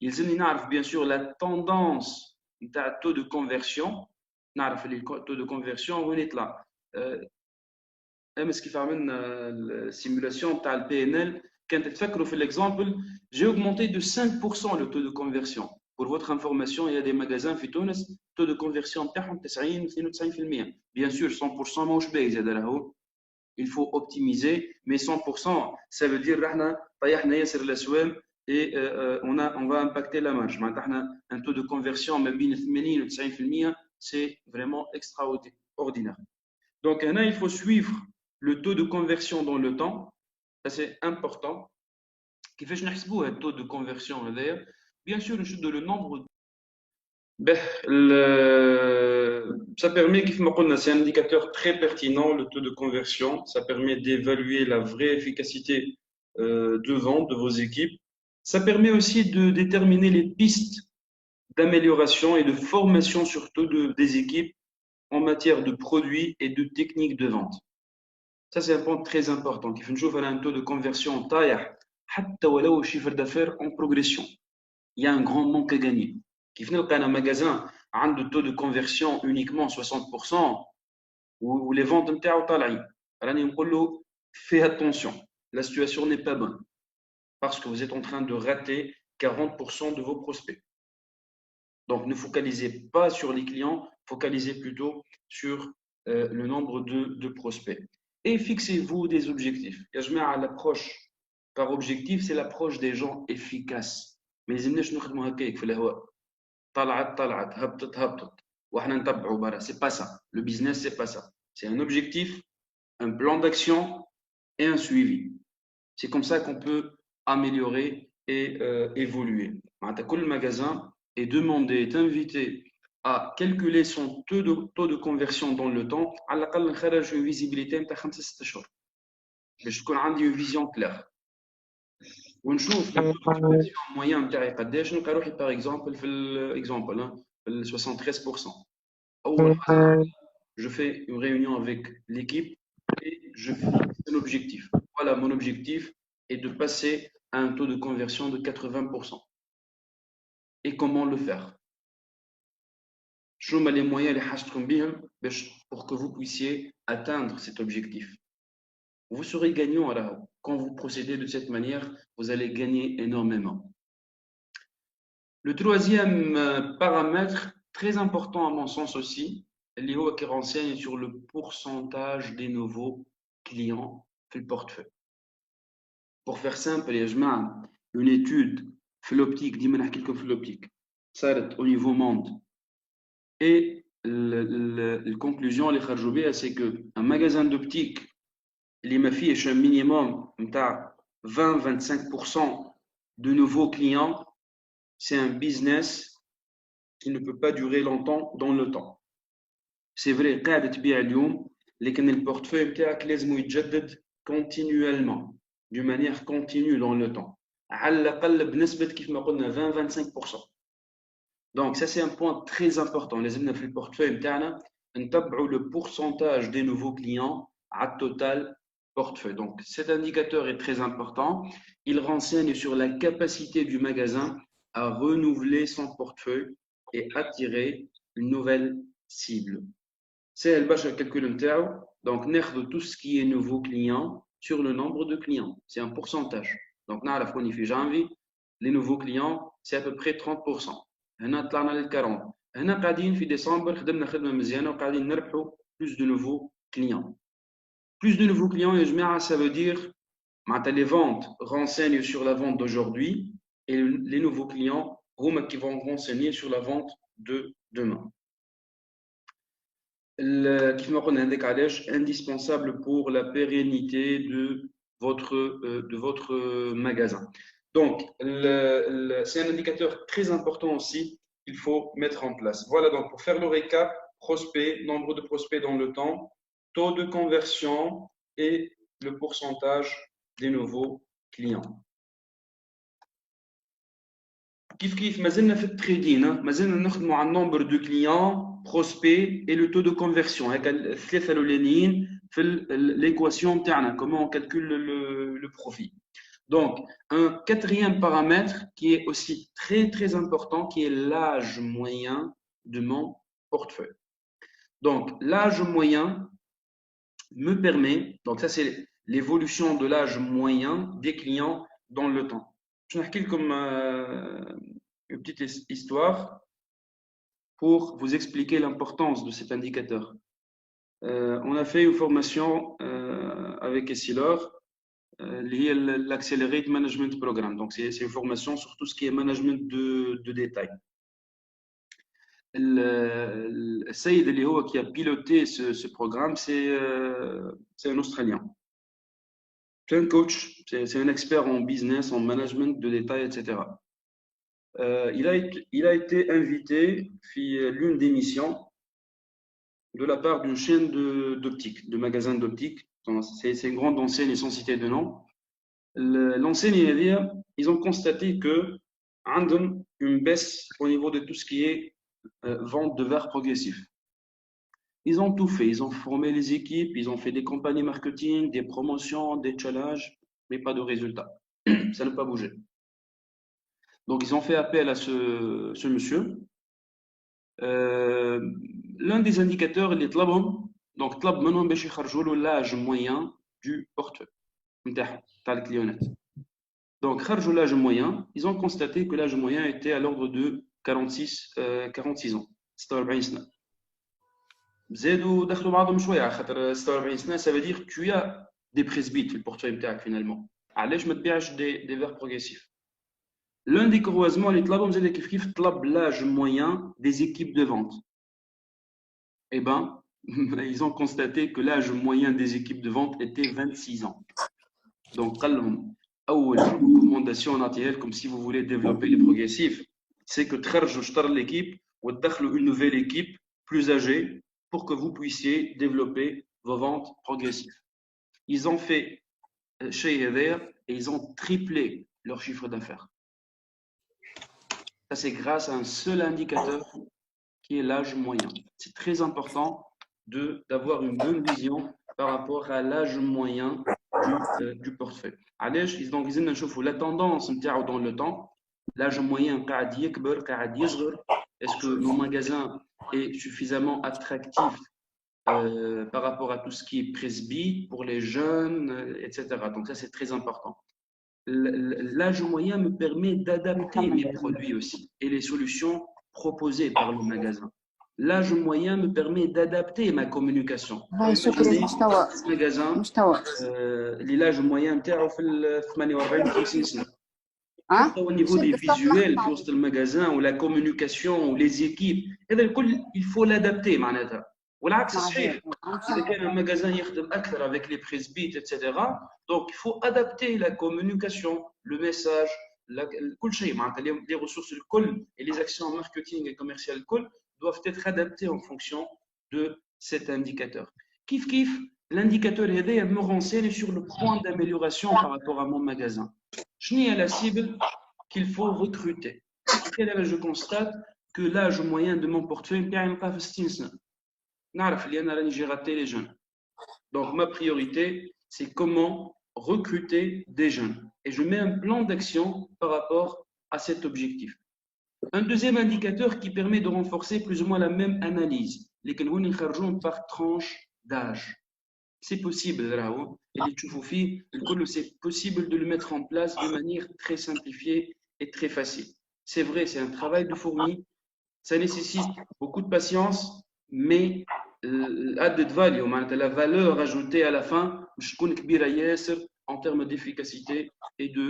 B: il faut bien sûr la tendance du taux de conversion. Le taux de conversion, on est là. Ce qui fait la simulation de la PNL, quand tu fais l'exemple, j'ai augmenté de 5% le taux de conversion. Pour votre information, il y a des magasins في تونس, taux de conversion بتاعهم 90-92%. Bien sûr, 100% ماهوش باهي هذا. Il faut optimiser, mais 100%, ça veut dire et on va impacter la marge. Un taux de conversion, même 80-90%, c'est vraiment extraordinaire. Donc, il faut suivre le taux de conversion dans le temps. Ça, c'est important. كيفاش نحسبوا le taux de conversion هذايا؟ Bien sûr, نشدوا le nombre. Ça permet, c'est un indicateur très pertinent, le taux de conversion. Ça permet d'évaluer la vraie efficacité de vente de vos équipes. Ça permet aussi de déterminer les pistes d'amélioration et de formation surtout des équipes en matière de produits et de techniques de vente. Ça, c'est un point très important. Qui fait un taux de conversion taille, chiffre d'affaires en progression. Il y a un grand manque à gagner. Qui fait un magasin a un taux de conversion uniquement 60%. ou les ventes نتاعو طالعين. راني نقول له fais attention, la situation n'est pas bonne parce que vous êtes en train de rater 40% de vos prospects. Donc, ne focalisez pas sur les clients, focalisez plutôt sur le nombre de prospects. Et fixez-vous des objectifs. L'approche par objectif, c'est l'approche des gens efficaces. Mais ils ne c'est pas ça. Le business, c'est pas ça. C'est un objectif, un plan d'action et un suivi. C'est comme ça qu'on peut améliorer et évoluer. Le magasin est demandé, est invité à calculer son taux de conversion dans le temps. À l'aqal نخرج une visibilité نتاع 5-6 أشهر باش تكون عندي une vision claire. ونشوف le taux de conversion moyen نتاعي قداش. نلقى روحي par exemple في l'exemple في 73%. أول حاجة je fais une réunion avec l'équipe et je fixe un objectif. Voilà, mon objectif est de passer à un taux de conversion de 80%. Et comment le faire? شنو les moyens اللي حاجتكم بهم pour que vous puissiez atteindre cet objectif. Vous serez gagnant alors. Quand vous procédez de cette manière, vous allez gagner énormément. Le troisième paramètre, très important à mon sens aussi, qui renseigne sur le pourcentage des nouveaux clients في portefeuille. Pour faire simple, une étude l'optique, ديما نحكي لكم في l'optique, صارت au niveau monde. Et la conclusion اللي خرجوا بها c'est que un magasin d'optique اللي ما فيهش un minimum نتاع 20-25% de nouveaux clients, c'est un business qui ne peut pas durer longtemps dans le temps. C'est vrai, قاعد تبيع اليوم لكن البورتفوي نتاعك لازم يتجدد continuellement, d'une manière continue dans le temps. على الأقل بنسبة كيف ما قلنا 20-25%. Donc ça c'est un point très important. لازمنا في البورتفوي نتاعنا نتبعوا le pourcentage des nouveaux clients à total portefeuille. Donc cet indicateur est très important. Il renseigne sur la capacité du magasin à renouveler son portefeuille et attirer une nouvelle cible. C'est le calcul نتاعو. Donc ناخذ tout ce qui est nouveau client sur le nombre de clients. C'est un pourcentage. Donc نعرف كوني في janvier les nouveaux clients c'est à peu près 30%. هنا طلعنا لل 40. هنا قاعدين في ديسمبر خدمنا خدمه مزيانه وقاعدين نربحوا plus de nouveaux clients. Plus de nouveaux clients, et ça veut dire que les ventes renseignent sur la vente d'aujourd'hui et les nouveaux clients qui vont renseigner sur la vente de demain. Qui m'a un décalage indispensable pour la pérennité de votre magasin. Donc, c'est un indicateur très important aussi qu'il faut mettre en place. Voilà, donc pour faire le récap, prospect, nombre de prospects dans le temps, taux de conversion et le pourcentage des nouveaux clients. كيف مازلنا في التريدين مازلنا نخدموا على النمبر دو كليون بروسبي et le taux de conversion هكا الثلاثه الاولانيين في l'équation تاعنا comment on calcule le profit. Donc un quatrième paramètre qui est aussi très important qui est l'âge moyen de mon portefeuille. Donc l'âge moyen me permet, donc ça c'est l'évolution de l'âge moyen des clients dans le temps. Je vais vous raconter comme une petite histoire pour vous expliquer l'importance de cet indicateur. On a fait une formation avec Essilor, l'Accelerate Management Programme. Donc c'est une formation sur tout ce qui est management de détail. Saïd qui a piloté ce programme, c'est un Australien. C'est un coach, c'est un expert en business, en management de détail, etc. Il a été invité à l'une des missions de la part d'une chaîne d'optique, de magasins d'optique. C'est une grande enseigne sans citer de nom. L'enseigne, ils ont constaté que une baisse au niveau de tout ce qui est vente de verres progressifs. Ils ont tout fait, ils ont formé les équipes, ils ont fait des campagnes marketing, des promotions, des challenges, mais pas de résultats. Ça n'a pas bougé. Donc, ils ont fait appel à ce monsieur. L'un des indicateurs, il est طلبهم Donc, طلب منهم باش يخرجوا له l'âge moyen du portefeuille نتاعهم تاع الكليونات. Donc, خرجوا l'âge moyen, ils ont constaté que l'âge moyen était à l'ordre de 46 ans. 46 سنة. زادوا دخلوا بعضهم شويه على خاطر 46 سنه ça veut dire tu as des presbytes في البورتفوي نتاعك finalement. علاش ما تبيعش des verts progressifs. L'un des croisements اللي طلبهم زاد كيف طلب l'âge moyen des équipes de vente. Eh ben, ils ont constaté que l'âge moyen des équipes de vente était 26 ans. Donc, قال لهم أول recommandation نعطيها لكم si vous voulez développer les progressifs, c'est que تخرجوا شطر l'équipe وتدخلوا une nouvelle équipe plus âgée pour que vous puissiez développer vos ventes progressives. Ils ont fait chez Heather et ils ont triplé leur chiffre d'affaires. Ça, c'est grâce à un seul indicateur qui est l'âge moyen. C'est très important d'avoir une bonne vision par rapport à l'âge moyen du portefeuille. Donc, la tendance dans le temps, l'âge moyen est-ce que nos magasins est suffisamment attractif par rapport à tout ce qui est presbyte pour les jeunes, etc. Donc ça, c'est très important. L'âge moyen me permet d'adapter mes produits aussi et les solutions proposées par le magasin. L'âge moyen me permet d'adapter ma communication. Magasin, l'âge moyen نتاعو في 48 50 سنة. Au niveau des visuels في وسط المغازان ou la communication ou les équipes, هذا الكل il faut l'adapter معناتها. والعكس صحيح. إذا كان المغازان يخدم أكثر avec les presbytes, etc. Donc il faut adapter la communication, le message, كل شيء معناتها les ressources الكل et les actions marketing et commerciales الكل doivent être adaptées en fonction de cet indicateur. Kif, l'indicateur هذا me renseigne sur le point d'amélioration par rapport à mon magasin. Je n'ai à la cible qu'il faut recruter. Je constate que l'âge moyen de mon portefeuille n'est pas de 60 سنة. نعرف اللي أنا راني raté les jeunes. Donc ma priorité, c'est comment recruter des jeunes. Et je mets un plan d'action par rapport à cet objectif. Un deuxième indicateur qui permet de renforcer plus ou moins la même analyse, les que par tranche d'âge. C'est possible, c'est possible de le mettre en place de manière très simplifiée et très facile. C'est vrai, c'est un travail de fourmi, ça nécessite beaucoup de patience, mais added value, la valeur ajoutée à la fin, en termes d'efficacité et de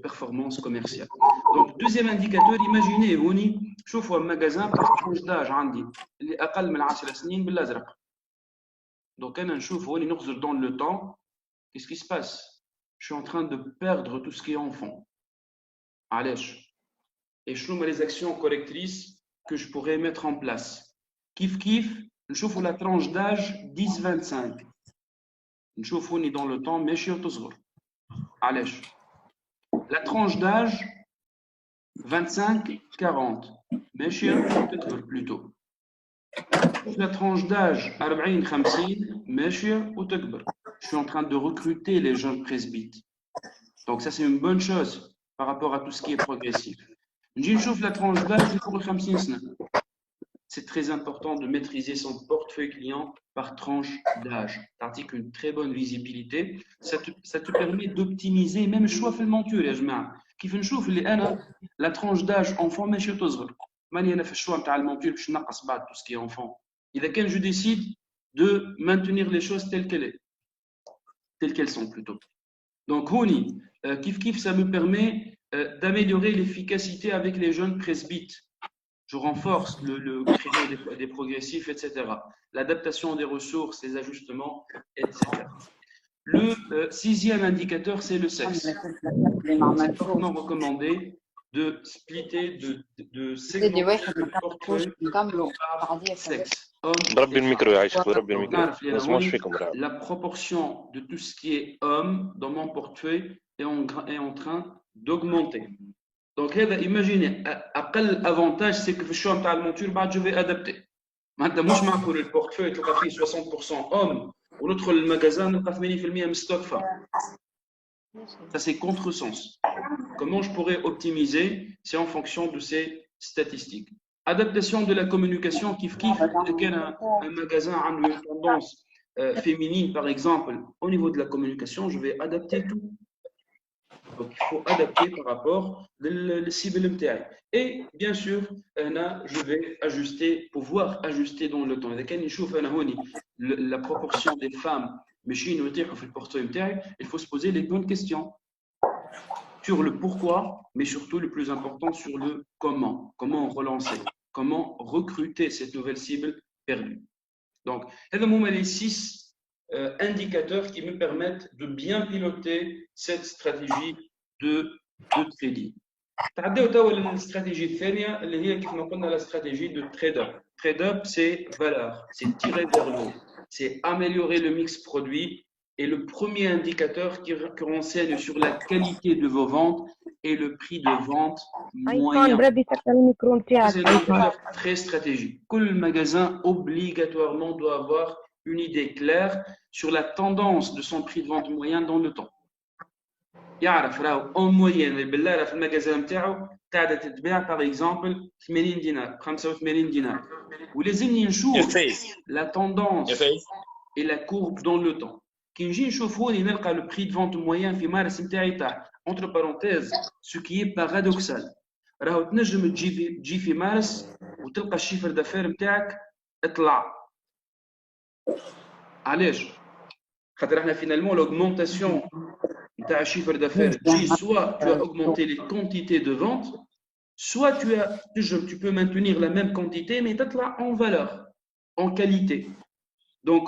B: performance commerciale. Donc, deuxième indicateur, imaginez, je vois un magasin par tranche d'âge, اللي أقل من 10 سنين بالأزرق. Donc, dans le temps, qu'est-ce qui se passe? Je suis en train de perdre tout ce qui est enfant. Et je trouve les actions correctrices que je pourrais mettre en place. Kif, je trouve la tranche d'âge 10-25. Je trouve dans le temps, mais je suis la tranche d'âge 25-40. Mais je suis plutôt. La tranche d'âge 40-50 ماشية وتكبر. Je suis en train de recruter les jeunes presbytes. Donc ça c'est une bonne chose par rapport à tout ce qui est progressif. نجي نشوف la tranche d'âge pour 50 سنة. C'est très important de maîtriser son portefeuille client par tranche d'âge. Ça indique une très bonne visibilité. Ça te permet d'optimiser même choix في المونتور يا جماعة. كيف نشوف اللي أنا la tranche d'âge enfant ماشية تصغر. ماني أنا في الشوا نتاع المونتور باش نقص بعد tout ce qui est enfant. إذا كان je décide de maintenir les choses telles qu'elles sont plutôt. Donc, Honi, kif, ça me permet d'améliorer l'efficacité avec les jeunes presbytes. Je renforce le créneau des progressifs, etc. L'adaptation des ressources, les ajustements, etc. Le sixième indicateur, c'est le sexe. C'est fortement recommandé de splitter, de segmenter le portefeuille par sexe. La proportion de tout ce qui est homme dans mon portefeuille est en train d'augmenter. Donc, imaginez, أقل avantage, c'est que je suis en monture, je vais adapter. Maintenant, moi, je m'en pour le portefeuille, tu as fait 60% homme, ou l'autre, le magasin, tu as fait 10% de stock femme. Ça, c'est contresens. Comment je pourrais optimiser? C'est en fonction de ces statistiques. Adaptation de la communication, kif kif, un magasin a une tendance féminine, par exemple, au niveau de la communication, je vais adapter tout. Donc, il faut adapter par rapport au cible MTI. Et bien sûr, je vais ajuster, pouvoir ajuster dans le temps. La proportion des femmes, il faut se poser les bonnes questions sur le pourquoi, mais surtout le plus important sur le comment. Comment relancer, comment recruter cette nouvelle cible perdue. Donc, les 6 indicateurs qui me permettent de bien piloter cette stratégie de trading. La stratégie الثانية اللي هي كيف ما قلنا la stratégie de trade-up. Trade-up, c'est valeur, c'est tirer vers le haut, c'est améliorer le mix produit. Et le premier indicateur qui renseigne sur la qualité de vos ventes et le prix de vente moyen. C'est un indicateur très stratégique. Tout magasin obligatoirement doit avoir une idée claire sur la tendance de son prix de vente moyen dans le temps. يعرف راهو en moyenne البلارة في المجازان نتاعو قاعدة تتباع par exemple 80 دينار 85 دينار ولازمني نشوف la tendance et la courbe dans le temps. كي نجي نشوف هوني نلقى le prix de vente moyen في مارس نتاعي تاع entre parenthèses ce qui est paradoxal. راهو تنجم تجي في مارس وتلقى الشيفر دافير نتاعك اطلع. علاش؟ خاطر احنا finalement l'augmentation tu as un chiffre d'affaires, soit tu as augmenté les quantités de vente, soit tu peux maintenir la même quantité, mais tu là en valeur, en qualité. Donc,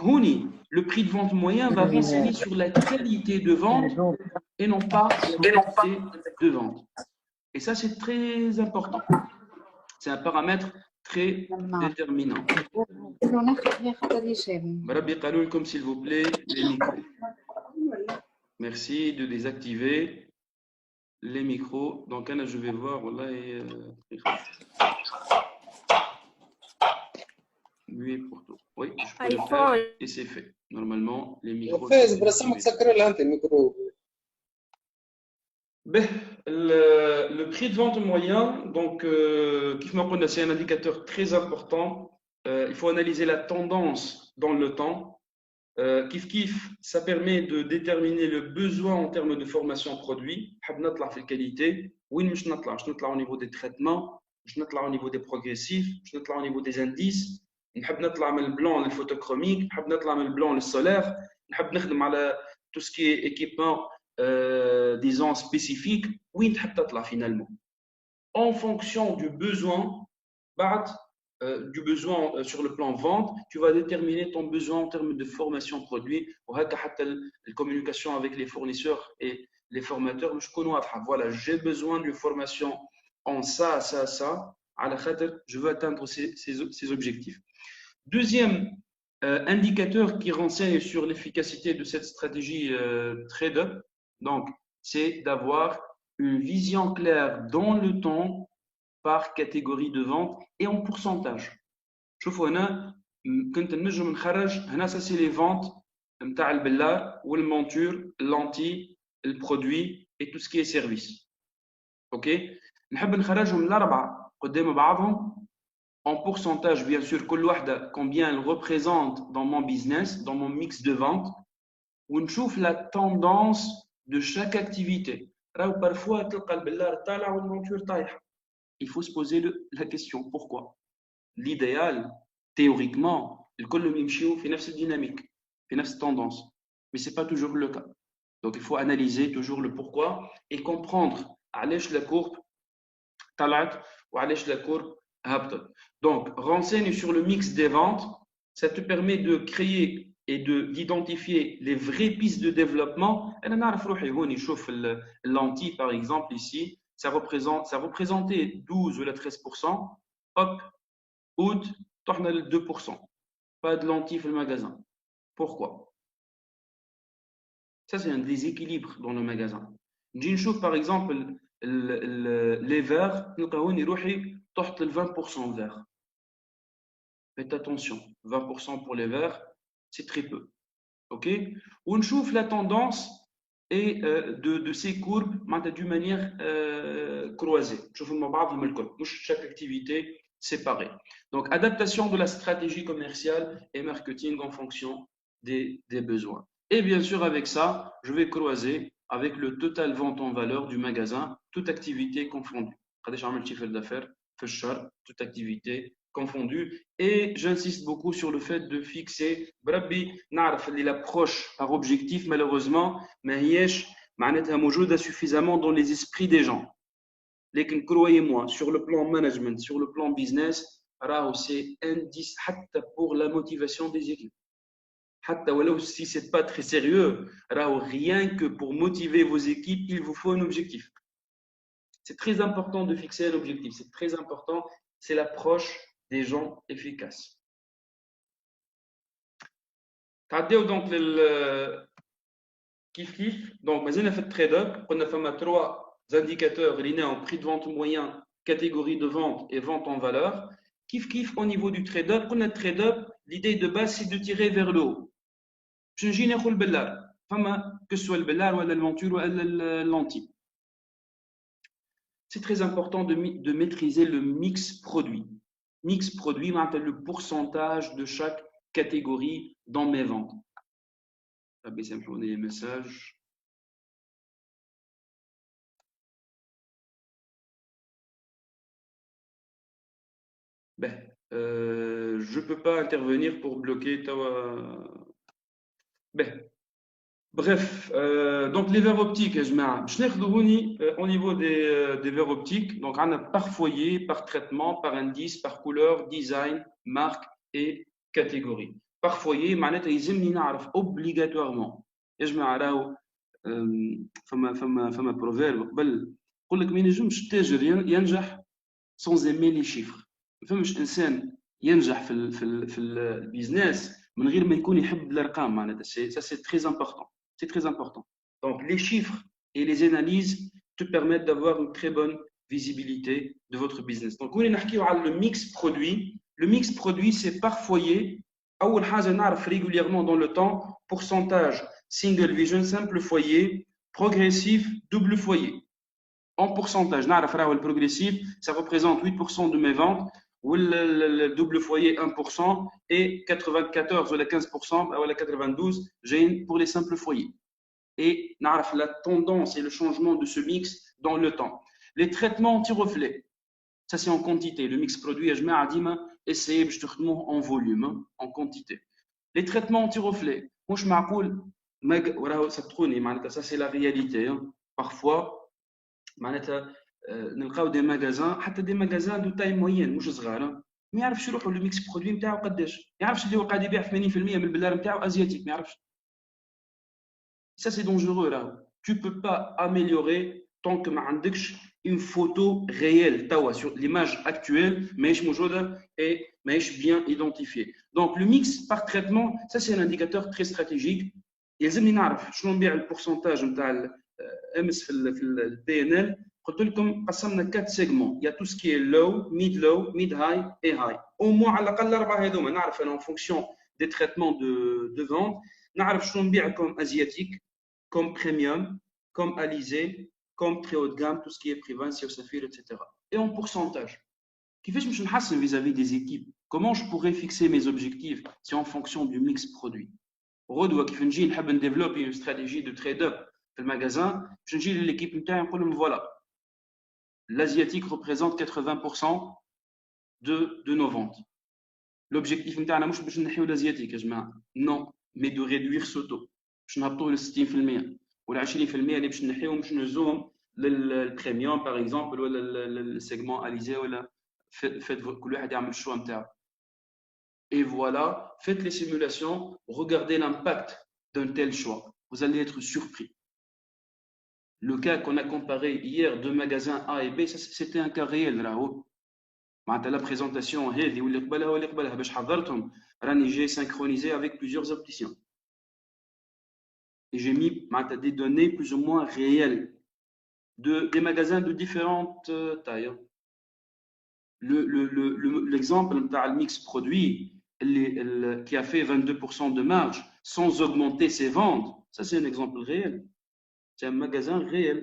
B: le prix de vente moyen va renseigner sur la qualité de vente et non pas la quantité de vente. Et ça, c'est très important. C'est un paramètre très déterminant. Comme s'il vous plaît, les micros. Merci de désactiver les micros. Donc, je vais voir. Oui, je peux le faire et c'est fait. Normalement, les micros. Le prix de vente moyen, donc, c'est un indicateur très important. Il faut analyser la tendance dans le temps. Ça permet de déterminer le besoin en termes de formation produit. La qualité. Oui, je نطلع au niveau des traitements, je نطلع au niveau des progressifs, je نطلع au niveau des indices. نحب نطلع من البلان للفوتوكروميك، نحب نطلع من البلان للسولار، نحب نخدم على tout ce qui est équipement disons spécifique. وين تحب تطلع finalement en fonction du besoin sur le plan vente, tu vas déterminer ton besoin en termes de formation produit. La communication avec les fournisseurs et les formateurs. Voilà, j'ai besoin d'une formation en ça. Je veux atteindre ces objectifs. Deuxième indicateur qui renseigne sur l'efficacité de cette stratégie trade-up, donc, c'est d'avoir une vision claire dans le temps par catégorie de vente et en pourcentage. شوفوا هنا كنت نجم نخرج هنا ça c'est les ventes نتاع البلار والمونتور لانتي البرودوي et tout ce qui est service. OK نحب نخرجهم الاربعه قدام بعضهم en pourcentage bien sûr كل واحده combien elle représente dans mon business dans mon mix de vente ونشوف la tendance de chaque activité. راهو parfois تلقى البلار طالع والمونتور طايح. Il faut se poser la question pourquoi. L'idéal, théoriquement, le colomimchio fait une dynamique, fait une tendance, mais ce n'est pas toujours le cas. Donc, il faut analyser toujours le pourquoi et comprendre à l'échelle de la courbe, talat ou à l'échelle de la courbe, habtat. Donc, renseigne sur le mix des ventes, ça te permet de créer et d'identifier les vraies pistes de développement. Lentille, par exemple, ici, ça représentait 12 ou 13%. Hop, août, on a le 2%. Pas de lentilles dans le magasin. Pourquoi? Ça, c'est un déséquilibre dans le magasin. Jinchouf, par exemple, les verres, nous avons le 20% vert. Faites attention, 20% pour les verres, c'est très peu. OK? On chauffe la tendance et de ces courbes d'une manière croisée. Chaque activité, séparés. Donc, adaptation de la stratégie commerciale et marketing en fonction des besoins. Et bien sûr, avec ça, je vais croiser avec le total vente en valeur du magasin, toute activité confondue. Toute activité confondue. Et j'insiste beaucoup sur le fait de fixer l'approche par objectif, malheureusement, suffisamment dans les esprits des gens. لكن croyez-moi, sur le plan management, sur le plan business, c'est indice pour la motivation des équipes. Si ce n'est pas très sérieux, rien que pour motiver vos équipes, il vous faut un objectif. C'est très important de fixer un objectif. C'est très important. C'est l'approche des gens efficaces. Donc, donc, on a fait trade-up. On a fait 3 indicateurs en prix de vente moyen, catégorie de vente et vente en valeur. Au niveau du trade-up, on a trade-up. L'idée de base, c'est de tirer vers le haut. Je que ce soit le bellar ou la monture ou la lentille. C'est très important de maîtriser le mix produit. Mix produit, le pourcentage de chaque catégorie dans mes ventes. Je vais baisser un peu les messages. Je ne peux pas intervenir pour bloquer ta... Bref, donc les verres optiques, au niveau des verres optiques, donc on a par foyer, par traitement, par indice, par couleur, design, marque et catégorie. Par foyer, obligatoirement. فما proverbe يقول لك ما ينجمش التاجر ينجح sans aimer les chiffres. ما فماش انسان ينجح في البيزنس من غير ما يكون يحب الارقام معناتها. Ça c'est très important. C'est très important. Donc, les chiffres et les analyses te permettent d'avoir une très bonne visibilité de votre business. Donc, on est le mix produit. Le mix produit, c'est par foyer. Régulièrement dans le temps, pourcentage single vision, simple foyer, progressif, double foyer. En pourcentage, le progressif, ça représente 8% de mes ventes, ou le double foyer 1% et 94 ou 15% ou 92 pour les simples foyers. Et la tendance et le changement de ce mix dans le temps. Les traitements anti-reflets, ça c'est en quantité. Le mix produit, essayez de en volume, en quantité. Les traitements anti-reflets, ça c'est la réalité. Parfois, نلقاو des magasins, حتى des magasins de taille moyenne مش صغار ما يعرفش يروحوا لو ميكس برودوي نتاعو قداش ما يعرفش اللي هو قاعد يبيع 80% من البلار نتاعو ازياتيك ما يعرفش. Ça c'est dangereux là. Tu peux pas améliorer tant que ما عندكش une photo réelle توا sur l'image actuelle ماهيش موجوده et ماهيش bien identifiée. Donc le mix par traitement, ça c'est un indicateur très stratégique. يلزمني نعرف شنو نبيع البورسنتاج نتاع امس في البي ان ال. قلت لكم قسمنا 4 segments. Il y a tout ce qui est low, mid high et high. Au moins على الاقل 4 هذوما نعرف انا en fonction des traitements de vente نعرف شنو نبيع comme asiatique, comme premium, comme alizé, comme très haut de gamme, tout ce qui est Privance, Saphir, etc. Et en pourcentage. كيفاش باش نحسن vis-à-vis des équipes? Comment je pourrais fixer mes objectifs si en fonction du mix produit? غدوه كيف نجي نحب نديفلوبي une stratégie de trade-up في المغازان باش نجي لليكيب نتاعي نقول لهم voilà, l'asiatique représente 80% de nos ventes. L'objectif نتاعنا مش باش نحيو l'asiatique يا جماعه, non, mais de réduire ce taux. باش نهبطوه ل 60% ولا 20% اللي باش نحيوهم باش نهزوهم للبريميوم باغ اكزومبل ولا السيجمون اليزي ولا فيت كل واحد يعمل الشوا نتاعو. Et voilà, faites les simulations, regardez l'impact d'un tel choix. Vous allez être surpris. Le cas qu'on a comparé hier de magasins A et B, c'était un cas réel là-haut. La présentation, j'ai synchronisé avec plusieurs opticiens. Et j'ai mis des données plus ou moins réelles des magasins de différentes tailles. L'exemple de mix produit qui a fait 22% de marge sans augmenter ses ventes, ça c'est un exemple réel. C'est un magasin réel.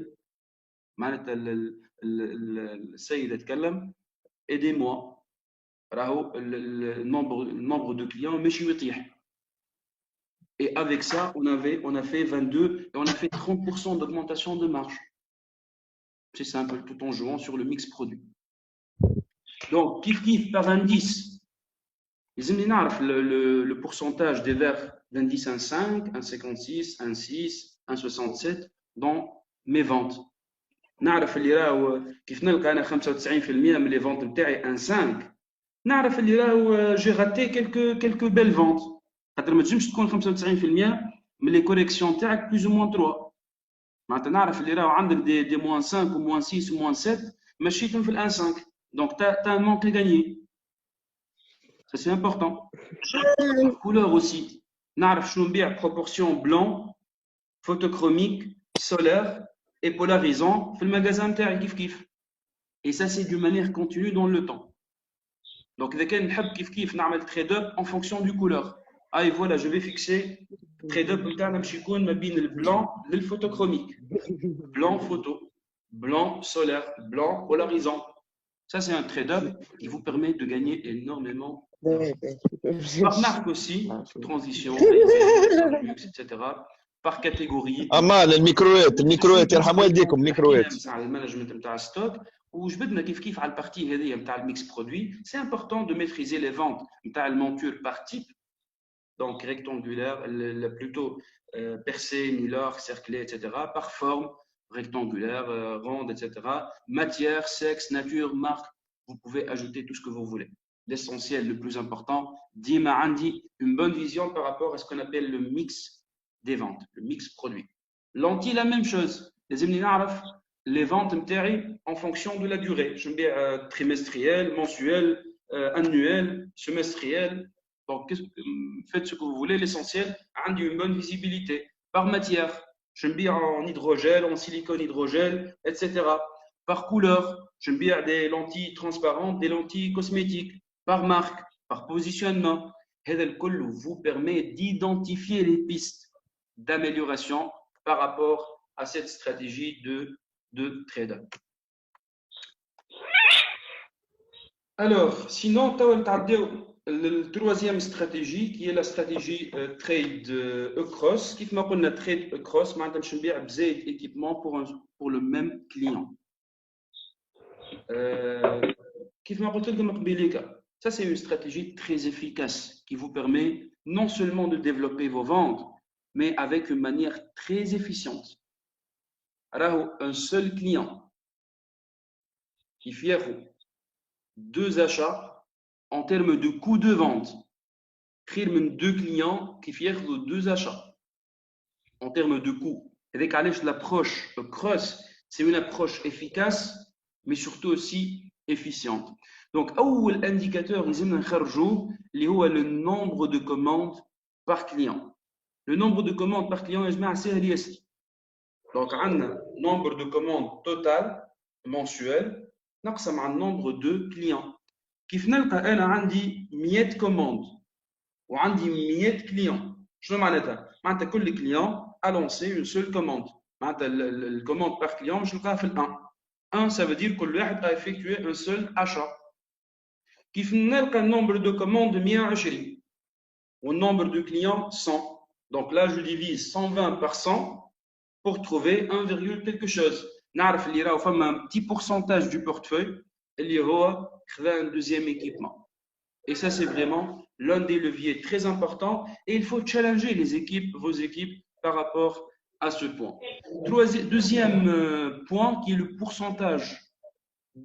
B: السيد اتكلم, aidez-moi. le nombre de clients, et avec ça, on a fait 22 et on a fait 30% d'augmentation de marge. C'est simple, tout en jouant sur le mix produit. Donc, kiff par indice, le pourcentage des verres d'indice 1,5, 1,56, 1,6, 1,67 dans mes ventes. نعرف اللي راهو كيف نلقى انا 95% من لي فونت نتاعي 1,5 نعرف اللي راهو جي غاتي كلكو بيل فونت خاطر ما تنجمش تكون 95% من لي كوريكسيون تاعك بلوز او موان 3 معناتها نعرف اللي راهو عندك دي موان 5 وموان 6 وموان 7 مشيتهم في الان 5 دونك تا ان مونك غانيي ça c'est important. Par couleur aussi نعرف شنو نبيع proportion blanc photochromique solaire et polarisant في المغازان نتاعي كيف كيف et ça c'est d'une manière continue dans le temps. Donc إذا كان نحب كيف كيف نعمل trade up en fonction du couleur. Ah et voilà, je vais fixer trade up نتاعنا باش يكون ما بين البلان للفوتوchromique. Blanc photo, blanc solaire, blanc polarisant. Ça c'est un trade up qui vous permet de gagner énormément. Par marque aussi, transition, etc. Par catégorie.
C: الميكروات يرحم والديكم الميكروات.
B: نتاع المانجمنت نتاع ستوك وجبدنا كيف كيف على البارتي هذه نتاع الميكس برودوي. C'est important de maîtriser les ventes نتاع المونتور par type. Donc rectangulaire, plutôt percé, mi-large, cerclé, etc. Par forme, rectangulaire, ronde, etc. Matière, sexe, nature, marque, vous pouvez ajouter tout ce que vous voulez. L'essentiel, le plus important, Dima Andi, une bonne vision par rapport à ce qu'on appelle le mix des ventes, le mix produit. Lentille, la même chose. Les ventes en fonction de la durée. Je me dis trimestriel, mensuel, annuel, semestriel. Donc, faites ce que vous voulez. L'essentiel, une bonne visibilité. Par matière, je me dis en hydrogel, en silicone hydrogel, etc. Par couleur, je me dis des lentilles transparentes, des lentilles cosmétiques. Par marque, par positionnement. هذا الكل vous permet d'identifier les pistes d'amélioration par rapport à cette stratégie de trade. Alors, sinon, la troisième stratégie qui est la stratégie trade across. كيف ما قلنا trade across معناتها باش نبيع بزايد équipement pour le même client. كيف ما قلت لكم قبيليك. Ça, c'est une stratégie très efficace qui vous permet non seulement de développer vos ventes, mais avec une manière très efficiente. Alors, un seul client qui fait deux achats en termes de coût de vente. Deux clients qui font deux achats en termes de coût. Avec l'approche cross, c'est une approche efficace, mais surtout aussi efficiente. Donc, un indicateur, le nombre de commandes par client. Le nombre de commandes par client est assez réaliste. Donc, on a un nombre de commandes total mensuel, نقسم على nombre de clients. كيف نلقى أنا عندي 100 commandes وعندي 100 clients. شنو معناتها؟ معناتها كل client a lancé une seule commande. معناتها le commande par client مش نلقاها في ال 1. 1 ça veut dire كل واحد a effectué un seul achat. كيف نلقى le nombre de commandes 120 ou le nombre de clients 100. Donc là je divise 120 par 100 pour trouver 1, quelque chose. نعرف اللي راهو فما un petit pourcentage du portefeuille اللي هو créer un deuxième équipement. Et ça, c'est vraiment l'un des leviers très importants. Et il faut challenger les équipes, vos équipes, par rapport à ce point. Deuxième point, qui est le pourcentage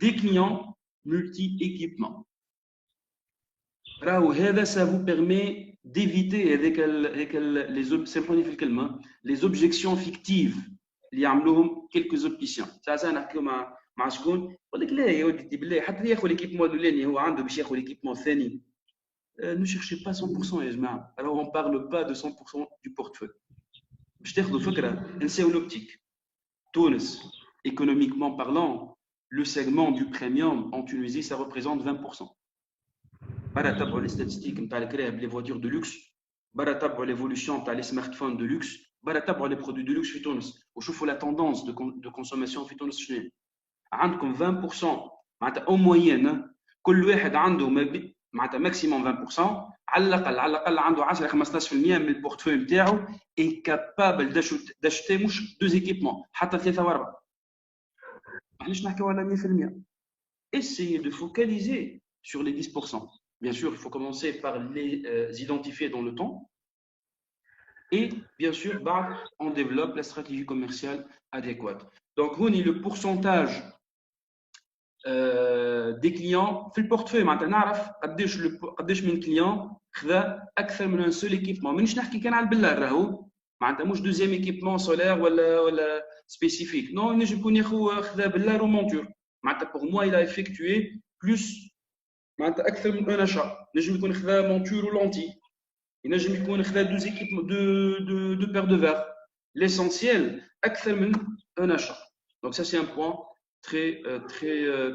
B: des clients multi-équipements. Ça vous permet d'éviter les objections fictives. Il y a quelques objections. Ça, مع شكون؟ يقول لك لا يا ولدي بالله حتى ياخذ ليكيبمون الاولاني هو عنده باش ياخذ ليكيبمون الثاني. Ne cherchez pas 100% يا جماعه. Alors on parle pas de 100% du portefeuille. باش تاخذوا فكره نساو l'optique. Tunis, économiquement parlant, le segment du premium en Tunisie, ça représente 20%. برا تبعوا les statistiques نتاع الكراهب les voitures de luxe, برا تبعوا l'évolution نتاع les smartphones de luxe, برا تبعوا les produits de luxe في تونس وشوفوا la tendance de consommation في تونس شنو. عندكم 20% معناتها او موين كل واحد عنده معناتها ماكسيموم 20% على الاقل عنده 10 15% من البورتفوي نتاعو اي كابابل داشتي مش دوز ايكيبمون حتى 3 و4 مانيش نحكيو على 100%. Essayez de focaliser sur les 10%. Bien sûr, il faut commencer par les identifier dans le temps. Et bien sûr, on développe la stratégie commerciale adéquate. Donc, on est le pourcentage des clients في البورتفوي معناتها نعرف قداش من كليون خذا اكثر من سول ايكيبمون. مانيش نحكي كان على البلار راهو معناتها مش دوزيام ايكيبمون سولير ولا سبيسيفيك نو نجم يكون خذا بلار ومونتور معناتها بور موا الى افيكتوي بلوس معناتها اكثر من ان اشا. نجم يكون خذا مونتور ولونتي ينجم يكون خذا دوز ايكيبمون دو بير دو فير. ليسونسيال اكثر من ان اشا. دونك سا سي ان بوين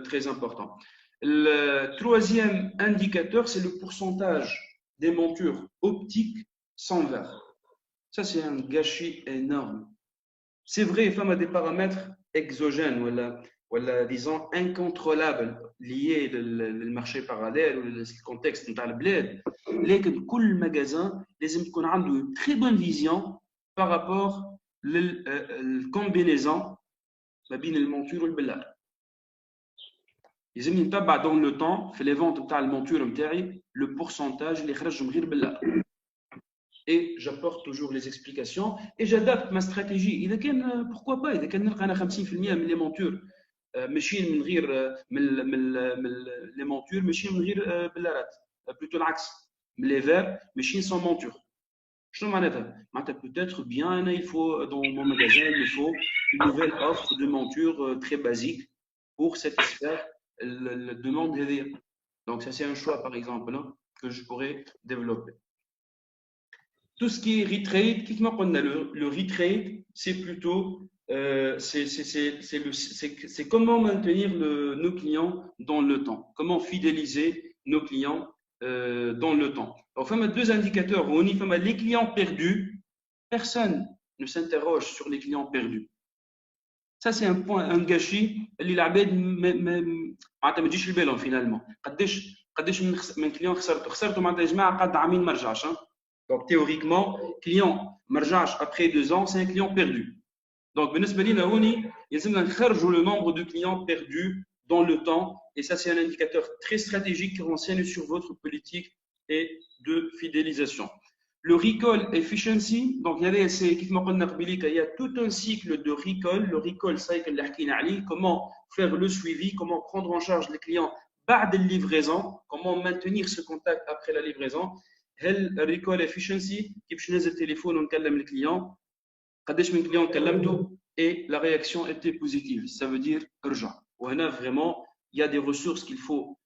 B: très important. Le troisième indicateur, c'est le pourcentage des montures optiques sans verre. Ça, c'est un gâchis énorme. C'est vrai, il y a des paramètres exogènes ou disons incontrôlables liés au marché parallèle ou au contexte de la bled. Mais tout magasin, les ont une très bonne vision par rapport à la combinaison ما بين المونتور والبلار. لازم نتبع دون لو طون في لي فونت نتاع المونتور نتاعي لو بورسونتاج اللي خرج من غير بلار. Et j'apporte toujours les explications et j'adapte ma stratégie. إذا كان pourquoi pas إذا كان نلقى أنا 50% من لي مونتور ماشيين من غير من لي مونتور ماشيين من غير بلارات بلوتو العكس من لي فير ماشيين سون مونتور. شنو معناتها؟ معناتها peut-être bien il faut dans mon magasin il faut une nouvelle offre de monture très basique pour satisfaire la demande derrière. Donc ça c'est un choix par exemple que je pourrais développer. Tout ce qui est retrade, le retrade c'est plutôt c'est comment maintenir nos clients dans le temps, comment fidéliser nos clients dans le temps. Donc, il y a deux indicateurs. On y fait les clients perdus. Personne ne s'interroge sur les clients perdus. Ça, c'est un point, un gâchis. Finalement. من كليون خسرته معناتها يا جماعه قعد عامين ما رجعش. Donc théoriquement, client ما رجعش après 2 ans, c'est un client perdu. Donc بالنسبه لينا هوني يلزمنا نخرجوا le nombre de clients perdus dans le temps et ça c'est un indicateur très stratégique qui renseigne sur votre politique et de fidélisation. Le recall efficiency, donc il y a tout un cycle de recall, le recall cycle comment faire le suivi, comment prendre en charge les clients بعد livraison, comment maintenir ce contact après la livraison. Le recall efficiency كيف باش نهز التليفون ونكلم الكليون قداش من كليون كلمته et la réaction était positive, ça veut dire urgent. وهنا vraiment il y a des ressources qu'il faut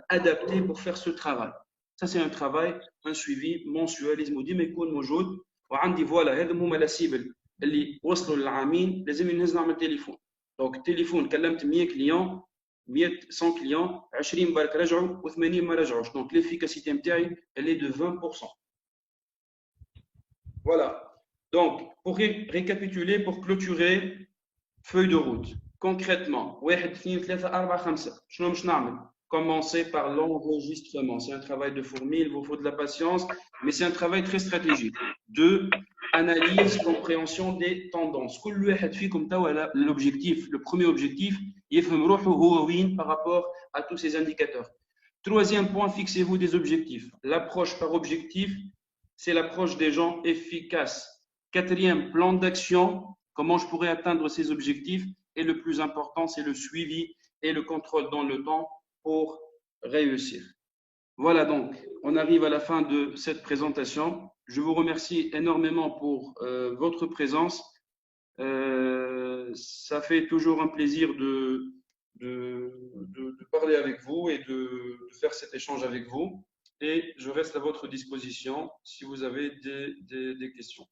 B: adapter pour faire ce travail. Ça c'est un travail, un suivi mensuel لازم ديما يكون موجود. وعندي فوالا هذا هما لا سيبل اللي وصلوا للعامين لازم نهز نعمل تليفون. دونك التليفون كلمت 100 كليون 100 100 كليون 20 برك رجعوا و80 ما رجعوش. دونك l'efficacité نتاعي elle est de 20%. Voilà. Donc, pour récapituler, pour clôturer, feuille de route. Concrètement, 1, 2, 3, 4, 5. شنو باش نعمل؟ Commencez par l'enregistrement. C'est un travail de fourmi, il vous faut de la patience, mais c'est un travail très stratégique. 2, analyse, compréhension des tendances. كل واحد فيكم توا l'objectif, le premier objectif, يفهم روحه هو وين par rapport à tous ces indicateurs. Troisième point, fixez-vous des objectifs. L'approche par objectif, c'est l'approche des gens efficaces. Quatrième, plan d'action. Comment je pourrais atteindre ces objectifs? Et le plus important, c'est le suivi et le contrôle dans le temps pour réussir. Voilà donc, on arrive à la fin de cette présentation. Je vous remercie énormément pour votre présence. Ça fait toujours un plaisir de parler avec vous et de faire cet échange avec vous. Et je reste à votre disposition si vous avez des questions.